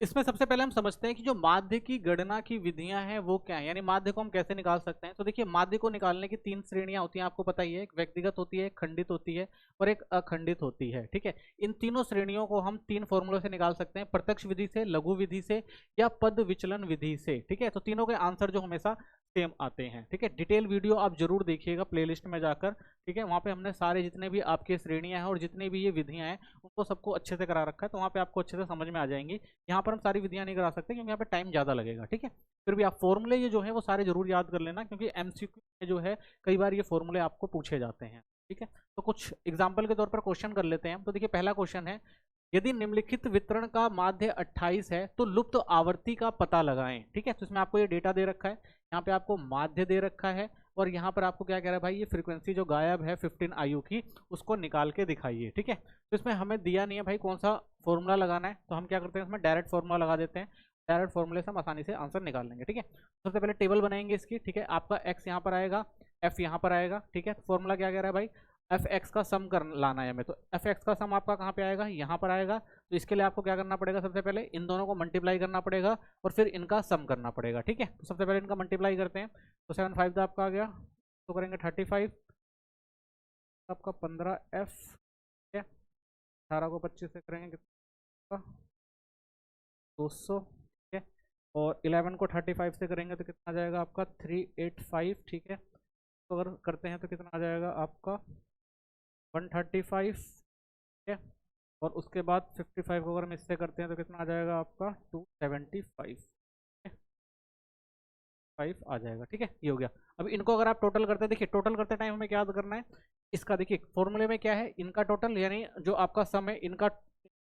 इसमें सबसे पहले हम समझते हैं कि जो माध्य की गणना की विधियां हैं वो क्या है, यानी माध्य को हम कैसे निकाल सकते हैं। तो देखिए माध्य को निकालने की तीन श्रेणियां होती हैं, आपको पता ही है, एक व्यक्तिगत होती है, एक खंडित होती है और एक अखंडित होती है, ठीक है। इन तीनों श्रेणियों को हम तीन फॉर्मूलों से निकाल सकते हैं, प्रत्यक्ष विधि से, लघु विधि से या पद विचलन विधि से, ठीक है। तो तीनों के आंसर जो हमेशा सेम आते हैं, ठीक है। डिटेल वीडियो आप जरूर देखिएगा प्लेलिस्ट में जाकर, ठीक है, वहाँ पे हमने सारे जितने भी आपके श्रेणियां हैं और जितनी भी ये विधियां हैं उनको सबको अच्छे से करा रखा है, तो वहाँ पे आपको अच्छे से समझ में आ जाएंगी। यहाँ पर हम सारी विधियां नहीं करा सकते क्योंकि यहाँ पे टाइम ज़्यादा लगेगा, ठीक है। फिर भी आप फॉर्मूले ये जो है वो सारे जरूर याद कर लेना, क्योंकि एमसीक्यू में जो है कई बार ये फॉर्मूले आपको पूछे जाते हैं, ठीक है। तो कुछ एग्जाम्पल के तौर पर क्वेश्चन कर लेते हैं हम। तो देखिए पहला क्वेश्चन है, यदि निम्नलिखित वितरण का माध्य 28 है तो लुप्त आवर्ती का पता लगाएं। ठीक है, तो इसमें आपको ये डेटा दे रखा है, यहाँ पे आपको माध्य दे रखा है, और यहाँ पर आपको क्या कह रहा है भाई, ये फ्रीक्वेंसी जो गायब है 15 आयु की उसको निकाल के दिखाइए। ठीक है, तो इसमें हमें दिया नहीं है भाई कौन सा फॉर्मूला लगाना है, तो हम क्या करते हैं इसमें डायरेक्ट फॉर्मूला लगा देते हैं। डायरेक्ट फॉर्मूले से हम आसानी से आंसर निकाल लेंगे। ठीक है, सबसे पहले टेबल बनाएंगे इसकी। ठीक है, आपका एक्स यहाँ पर आएगा, एफ यहाँ पर आएगा। ठीक है, फॉर्मूला क्या कह रहा है भाई, एफ एक्स का सम कर लाना है हमें, तो एफ एक्स का सम आपका कहाँ पे आएगा, यहाँ पर आएगा। तो इसके लिए आपको क्या करना पड़ेगा, सबसे पहले इन दोनों को मल्टीप्लाई करना पड़ेगा और फिर इनका सम करना पड़ेगा। ठीक है, तो सबसे पहले इनका मल्टीप्लाई करते हैं, तो 7 5 आपका आ गया, तो करेंगे 35, आपका 15 एफ, ठीक है, 18 को 25 से करेंगे कितना, 200। ठीक है, और 11 को 35 से करेंगे तो कितना आ जाएगा आपका 385। ठीक है, तो अगर करते हैं तो कितना आ जाएगा आपका 135। ठीक है, और उसके बाद 55 को अगर हम इससे करते हैं तो कितना आ जाएगा आपका 275। 5 आ जाएगा। ठीक है, ये हो गया। अब इनको अगर आप टोटल करते हैं, देखिए टोटल करते टाइम हमें क्या याद करना है, इसका देखिए फॉर्मूले में क्या है, इनका टोटल यानी जो आपका सम है इनका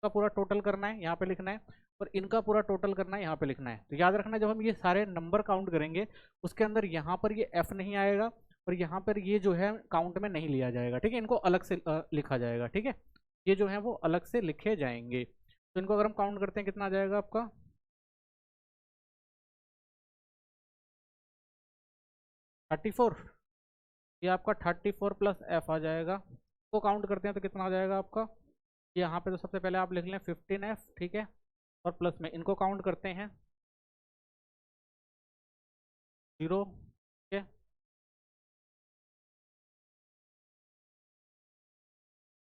पूरा टोटल करना है, यहाँ पे लिखना है, और इनका पूरा टोटल करना है, यहाँ पे लिखना है। तो याद रखना जब हम ये सारे नंबर काउंट करेंगे उसके अंदर यहाँ पर ये एफ नहीं आएगा और यहाँ पर ये जो है काउंट में नहीं लिया जाएगा। ठीक है, इनको अलग से लिखा जाएगा। ठीक है, ये जो है वो अलग से लिखे जाएंगे। तो इनको अगर हम काउंट करते हैं कितना आ जाएगा आपका 34, ये आपका 34 प्लस एफ आ जाएगा। तो काउंट करते हैं तो कितना आ जाएगा आपका, यहाँ पे तो सबसे पहले आप लिख लें 15 एफ। ठीक है, और प्लस में इनको काउंट करते हैं 0। ठीक है,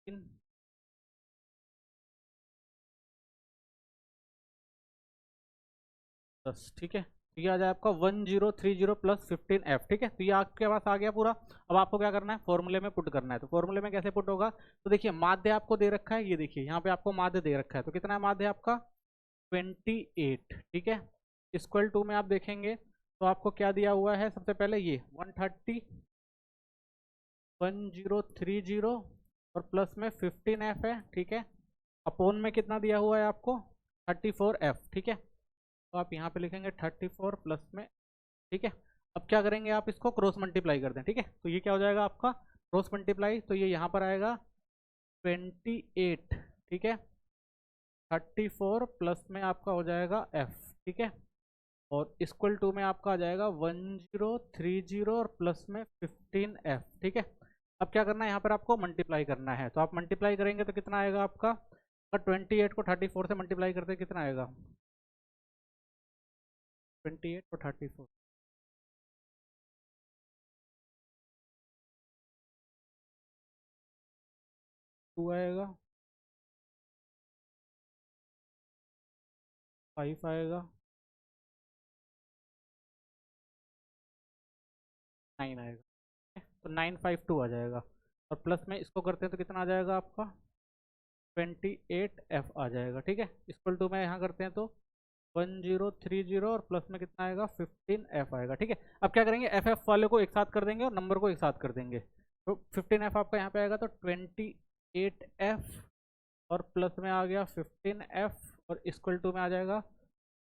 3 10। ठीक है, तो ये आ जाए आपका 1030 प्लस 15 एफ। ठीक है, तो ये आपके पास आ गया पूरा। अब आपको क्या करना है, फॉर्मूले में पुट करना है। तो फॉर्मूले में कैसे पुट होगा, तो देखिए माध्य आपको दे रखा है, ये देखिए यहाँ पे आपको माध्य दे रखा है, तो कितना है माध्य आपका 28। ठीक है, इक्वल टू में आप देखेंगे तो आपको क्या दिया हुआ है, सबसे पहले ये 130 1030 और प्लस में 15 एफ है। ठीक है, अपोन में कितना दिया हुआ है आपको 34 एफ। ठीक है, तो आप यहाँ पे लिखेंगे 34 प्लस में। ठीक है, अब क्या करेंगे आप इसको क्रॉस मल्टीप्लाई कर दें। ठीक है, तो ये क्या हो जाएगा आपका क्रॉस मल्टीप्लाई, तो ये यहाँ पर आएगा 28। ठीक है, 34 प्लस में आपका हो जाएगा एफ। ठीक है, और इक्वल टू में आपका आ जाएगा 1030 और प्लस में 15 एफ। ठीक है, अब क्या करना है, यहाँ पर आपको मल्टीप्लाई करना है, तो आप मल्टीप्लाई करेंगे तो कितना आएगा आपका, अगर 28 को 34 से मल्टीप्लाई करते हैं कितना आएगा, 28 को 34, 2 आएगा, 5 आएगा, 9 आएगा। तो 952 आ जाएगा, और प्लस में इसको करते हैं तो कितना आ जाएगा आपका 28 एफ आ जाएगा। ठीक है, इक्वल टू में यहाँ करते हैं तो 1030 और प्लस में कितना आएगा 15 एफ आएगा। ठीक है, अब क्या करेंगे, एफ एफ वाले को एक साथ कर देंगे और नंबर को एक साथ कर देंगे। तो 15 एफ आपका यहाँ पे आएगा, तो 28 एफ और प्लस में आ गया 15 एफ, और इक्वल टू में आ जाएगा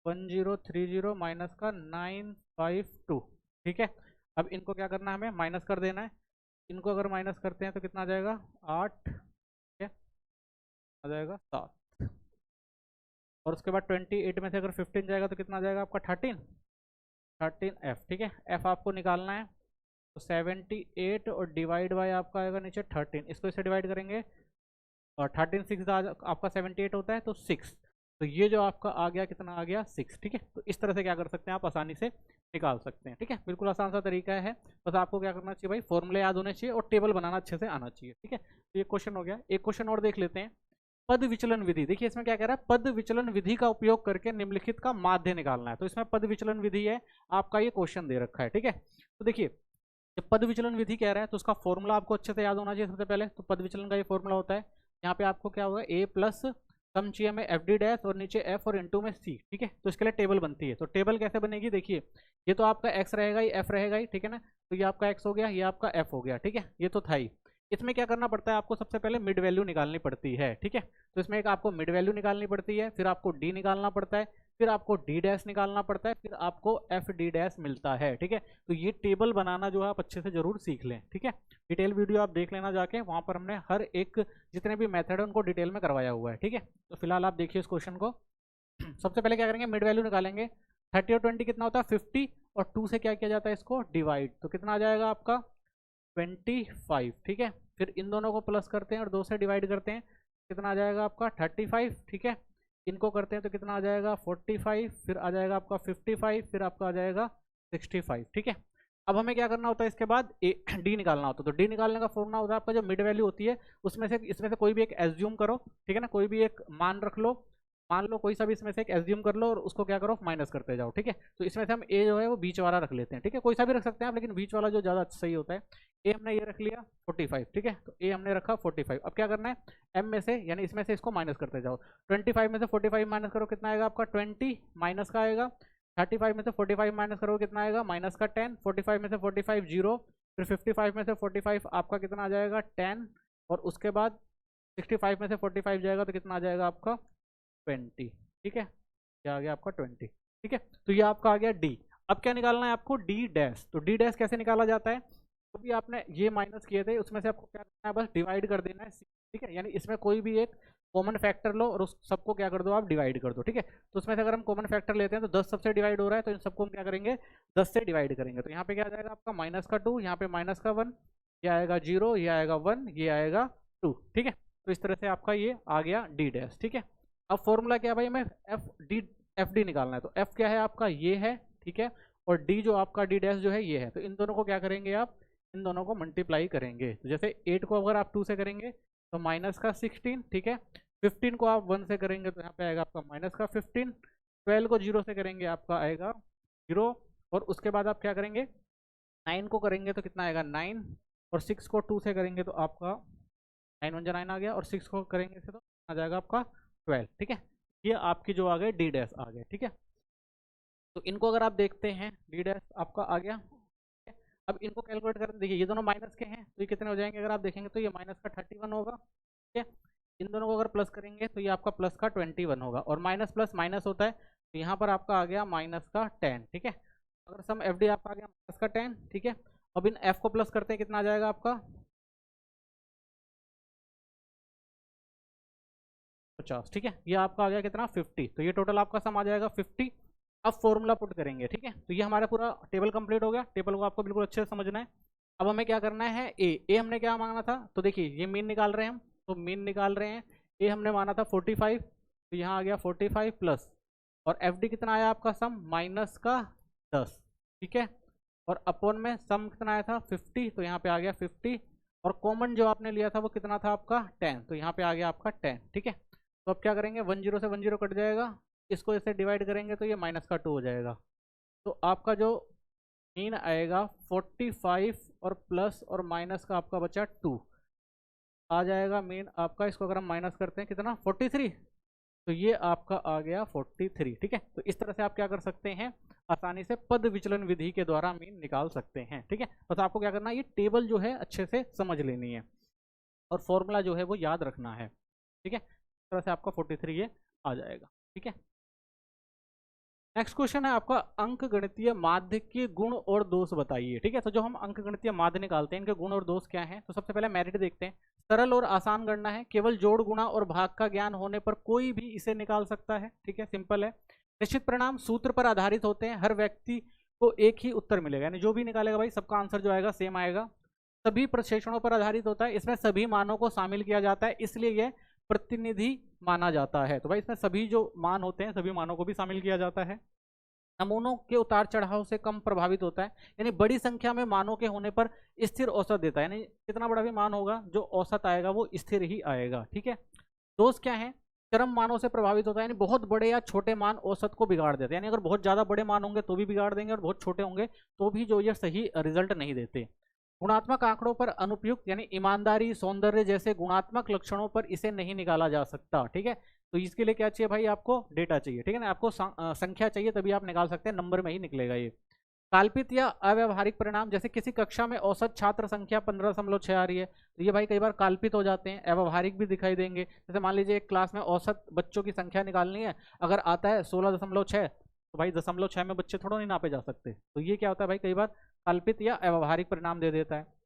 1030 माइनस का 952। ठीक है, अब इनको क्या करना है, हमें माइनस कर देना है। इनको अगर माइनस करते हैं तो कितना आ जाएगा 8। ठीक है, आ जाएगा 7, और उसके बाद 28 में से अगर 15 जाएगा तो कितना आ जाएगा आपका 13 एफ। ठीक है, एफ आपको निकालना है, तो 78 और डिवाइड बाय आपका आएगा नीचे 13, इसको इससे डिवाइड करेंगे और 13 6 आपका 78 होता है, तो 6, तो ये जो आपका आ गया कितना आ गया 6। ठीक है, तो इस तरह से क्या कर सकते हैं आप आसानी से निकाल सकते हैं। ठीक है, बिल्कुल आसान सा तरीका है, बस आपको क्या करना चाहिए भाई, फॉर्मूले याद होने चाहिए और टेबल बनाना अच्छे से आना चाहिए। ठीक है, तो ये क्वेश्चन हो गया। एक क्वेश्चन और देख लेते हैं, पद विचलन विधि। देखिए इसमें क्या कह रहा है, पद विचलन विधि का उपयोग करके निम्नलिखित का माध्य निकालना है। तो इसमें पद विचलन विधि है, आपका ये क्वेश्चन दे रखा है। ठीक है, तो देखिए जब पद विचलन विधि कह रहा है तो उसका फॉर्मूला आपको अच्छे से याद होना चाहिए। सबसे पहले तो पद विचलन का ये फॉर्मूला होता है, यहाँ पे आपको क्या होगा a प्लस सम चाहिए में एफ डी डैश और नीचे एफ और इनटू में सी। ठीक है, तो इसके लिए टेबल बनती है। तो टेबल कैसे बनेगी, देखिए ये तो आपका एक्स रहेगा ही, एफ रहेगा ही। ठीक है ना, तो ये आपका एक्स हो गया, ये आपका एफ हो गया। ठीक है, ये तो था ही। इसमें क्या करना पड़ता है आपको, सबसे पहले मिड वैल्यू निकालनी पड़ती है, ठीक है। तो इसमें एक आपको मिड वैल्यू निकालनी पड़ती है, फिर आपको डी निकालना पड़ता है, फिर आपको डी डैश निकालना पड़ता है, फिर आपको एफ डी डैश मिलता है, ठीक है। तो ये टेबल बनाना जो है आप अच्छे से जरूर सीख लें, ठीक है। डिटेल वीडियो आप देख लेना जाके, वहां पर हमने हर एक जितने भी मेथड है उनको डिटेल में करवाया हुआ है, ठीक है। तो फिलहाल आप देखिए इस क्वेश्चन को। सबसे पहले क्या करेंगे, मिड वैल्यू निकालेंगे। 30 और 20 कितना होता है 50, और 2 से क्या किया जाता है इसको डिवाइड, तो कितना आ जाएगा आपका 25, ठीक है। फिर इन दोनों को प्लस करते हैं और 2 से डिवाइड करते हैं, कितना आ जाएगा आपका 35, ठीक है। इनको करते हैं तो कितना आ जाएगा 45, फिर आ जाएगा आपका 55, फिर आपका आ जाएगा 65, ठीक है। अब हमें क्या करना होता है इसके बाद डी निकालना होता है। तो डी निकालने का फॉर्मूला होता है आपका जो मिड वैल्यू होती है उसमें से, इसमें से कोई भी एक एज्यूम करो, ठीक है ना, कोई भी एक मान रख लो, मान लो कोई सा भी इसमें से एक एज्यूम कर लो और उसको क्या करो माइनस करते जाओ, ठीक है। तो इसमें से हम ए जो है वो बीच वाला रख लेते हैं, ठीक है, कोई सा भी रख सकते हैं आप, लेकिन बीच वाला जो ज़्यादा सही होता है। ए हमने ये रख लिया 45, ठीक है, तो ए हमने रखा 45। अब क्या करना है, एम में से यानी इसमें से इसको माइनस करते जाओ। 25 में से 45 माइनस करो, कितना आएगा आपका 20, माइनस का आएगा। 35 में से 45 माइनस करोगे कितना आएगा माइनस का 10। 45 में से 45 0, फिर 55 में से 45 आपका कितना आ जाएगा 10, और उसके बाद 65 में से 45 जाएगा तो कितना आ जाएगा आपका 20, ठीक है। क्या आ गया आपका 20, ठीक है। तो ये आपका आ गया डी। अब क्या निकालना है आपको, डी डैश। तो डी डैश कैसे निकाला जाता है, तो भी आपने ये माइनस किए थे उसमें से आपको क्या करना है, बस डिवाइड कर देना है, ठीक है। यानी इसमें कोई भी एक कॉमन फैक्टर लो और उस सबको क्या कर दो आप डिवाइड कर दो, ठीक है। तो उसमें से अगर हम कॉमन फैक्टर लेते हैं तो 10 सबसे डिवाइड हो रहा है, तो इन सबको हम क्या करेंगे 10 से डिवाइड करेंगे। तो यहाँ पे क्या आ जाएगा आपका माइनस का 2, यहाँ पे माइनस का 1, ये आएगा 0, ये आएगा 1, ये आएगा 2, ठीक है। तो इस तरह से आपका ये आ गया डी डैश, ठीक है। अब फॉर्मूला क्या भाई, हमें एफ डी निकालना है। तो एफ क्या है आपका ये है, ठीक है, और डी जो आपका डी डैश जो है ये है। तो इन दोनों को क्या करेंगे आप, इन दोनों को मल्टीप्लाई करेंगे। तो जैसे 8 को अगर आप 2 से करेंगे तो माइनस का 16, ठीक है। 15 को आप 1 से करेंगे तो यहाँ पे आएगा आपका माइनस का 15। 12 को 0 से करेंगे आपका आएगा 0, और उसके बाद आप क्या करेंगे 9 को करेंगे तो कितना आएगा 9, और 6 को 2 से करेंगे तो आपका 9 1 9 आ गया, और 6 को करेंगे से तो आ जाएगा आपका 12, ठीक है। ये आपकी जो आ गए डी डैश आ गए, ठीक है। तो इनको अगर आप देखते हैं डी डैश आपका आ गया। अब इनको कैलकुलेट करके देखिए, ये दोनों माइनस के हैं तो ये कितने हो जाएंगे, अगर आप देखेंगे तो ये माइनस का 31 होगा, ठीक है। इन दोनों को अगर प्लस करेंगे तो ये आपका प्लस का 21 होगा, और माइनस प्लस माइनस होता है, तो यहाँ पर आपका आ गया माइनस का 10, ठीक है। अगर सम एफ डी आपका आ गया माइनस का 10, ठीक है। अब इन एफ को प्लस करते हैं, कितना आ जाएगा आपका 50, ठीक है। ये आपका आ गया कितना 50, तो ये टोटल आपका सम आ जाएगा 50। अब फॉर्मूला पुट करेंगे, ठीक है। तो ये हमारा पूरा टेबल कंप्लीट हो गया, टेबल को आपको बिल्कुल अच्छे से समझना है। अब हमें क्या करना है, ए हमने क्या मांगना था, तो देखिए ये मीन निकाल रहे हैं हम, तो मीन निकाल रहे हैं। ए हमने माना था 45, तो यहाँ आ गया 45 प्लस, और एफ डी कितना आया आपका सम माइनस का 10, ठीक है। और अपॉन में सम कितना आया था 50, तो यहाँ पे आ गया 50, और कॉमन जो आपने लिया था वो कितना था आपका 10, तो यहाँ पे आ गया आपका 10, ठीक है। तो अब क्या करेंगे 10 से 10 कट जाएगा, इसको इसे डिवाइड करेंगे तो ये माइनस का 2 हो जाएगा। तो आपका जो मीन आएगा 45 और प्लस और माइनस का आपका बचा 2 आ जाएगा मीन आपका। इसको अगर हम माइनस करते हैं कितना 43, तो ये आपका आ गया 43, ठीक है। तो इस तरह से आप क्या कर सकते हैं, आसानी से पद विचलन विधि के द्वारा मीन निकाल सकते हैं, ठीक है। बस आपको क्या करना है, ये टेबल जो है अच्छे से समझ लेनी है और फॉर्मूला जो है वो याद रखना है, ठीक है। इस तरह से आपका 43 ये आ जाएगा, ठीक है। नेक्स्ट क्वेश्चन है आपका अंक गणितीय माध्य के गुण और दोष बताइए, ठीक है। तो जो हम अंक गणितीय माध्य निकालते हैं इनके गुण और दोष क्या हैं, तो सबसे पहले मेरिट देखते हैं। सरल और आसान गणना है, केवल जोड़ गुणा और भाग का ज्ञान होने पर कोई भी इसे निकाल सकता है, ठीक है, सिंपल है। निश्चित परिणाम सूत्र पर आधारित होते हैं, हर व्यक्ति को एक ही उत्तर मिलेगा, यानी जो भी निकालेगा भाई सबका आंसर जो आएगा सेम आएगा। सभी प्रक्षेपणों पर आधारित होता है, इसमें सभी मानों को शामिल किया जाता है, इसलिए यह प्रतिनिधि माना जाता है। तो भाई इसमें सभी जो मान होते हैं सभी मानों को भी शामिल किया जाता है। नमूनों के उतार चढ़ाव से कम प्रभावित होता है, यानी बड़ी संख्या में मानों के होने पर स्थिर औसत देता है, यानी कितना बड़ा भी मान होगा जो औसत आएगा वो स्थिर ही आएगा, ठीक है। दोष क्या है, चरम मानों से प्रभावित होता है, यानी बहुत बड़े या छोटे मान औसत को बिगाड़ देते हैं, यानी अगर बहुत ज्यादा बड़े मान होंगे तो भी बिगाड़ देंगे और बहुत छोटे होंगे तो भी जो ये सही रिजल्ट नहीं देते। गुणात्मक आंकड़ों पर अनुपयुक्त, यानी ईमानदारी सौंदर्य जैसे गुणात्मक लक्षणों पर इसे नहीं निकाला जा सकता, ठीक है। तो इसके लिए क्या चाहिए भाई, आपको डेटा चाहिए, ठीक है ना, आपको संख्या चाहिए तभी आप निकाल सकते हैं, नंबर में ही निकलेगा ये। काल्पित या अव्यावहारिक परिणाम, जैसे किसी कक्षा में औसत छात्र संख्या 15.6 आ रही है, तो ये भाई कई बार काल्पित हो जाते हैं, अव्यावहारिक भी दिखाई देंगे। जैसे मान लीजिए एक क्लास में औसत बच्चों की संख्या निकालनी है, अगर आता है 16.6, तो भाई 0.6 में बच्चे थोड़ा नहीं नापे जा सकते, तो ये क्या होता है भाई, कई बार काल्पित या अव्यावहारिक परिणाम दे देता है।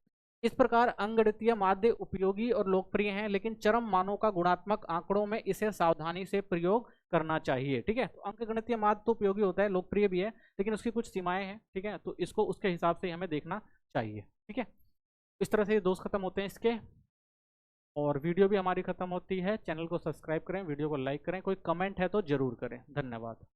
इस प्रकार अंकगणितीय माध्य उपयोगी और लोकप्रिय हैं, लेकिन चरम मानों का गुणात्मक आंकड़ों में इसे सावधानी से प्रयोग करना चाहिए। ठीक है, तो अंकगणितीय माध्य तो उपयोगी होता है, लोकप्रिय भी है, लेकिन उसकी कुछ सीमाएं हैं। ठीक है, तो इसको उसके हिसाब से हमें देखना चाहिए। ठीक है, इस तरह से ये दोस्त खत्म होते हैं इसके, और वीडियो भी हमारी खत्म होती है। चैनल को सब्सक्राइब करें, वीडियो को लाइक करें, कोई कमेंट है तो जरूर करें। धन्यवाद।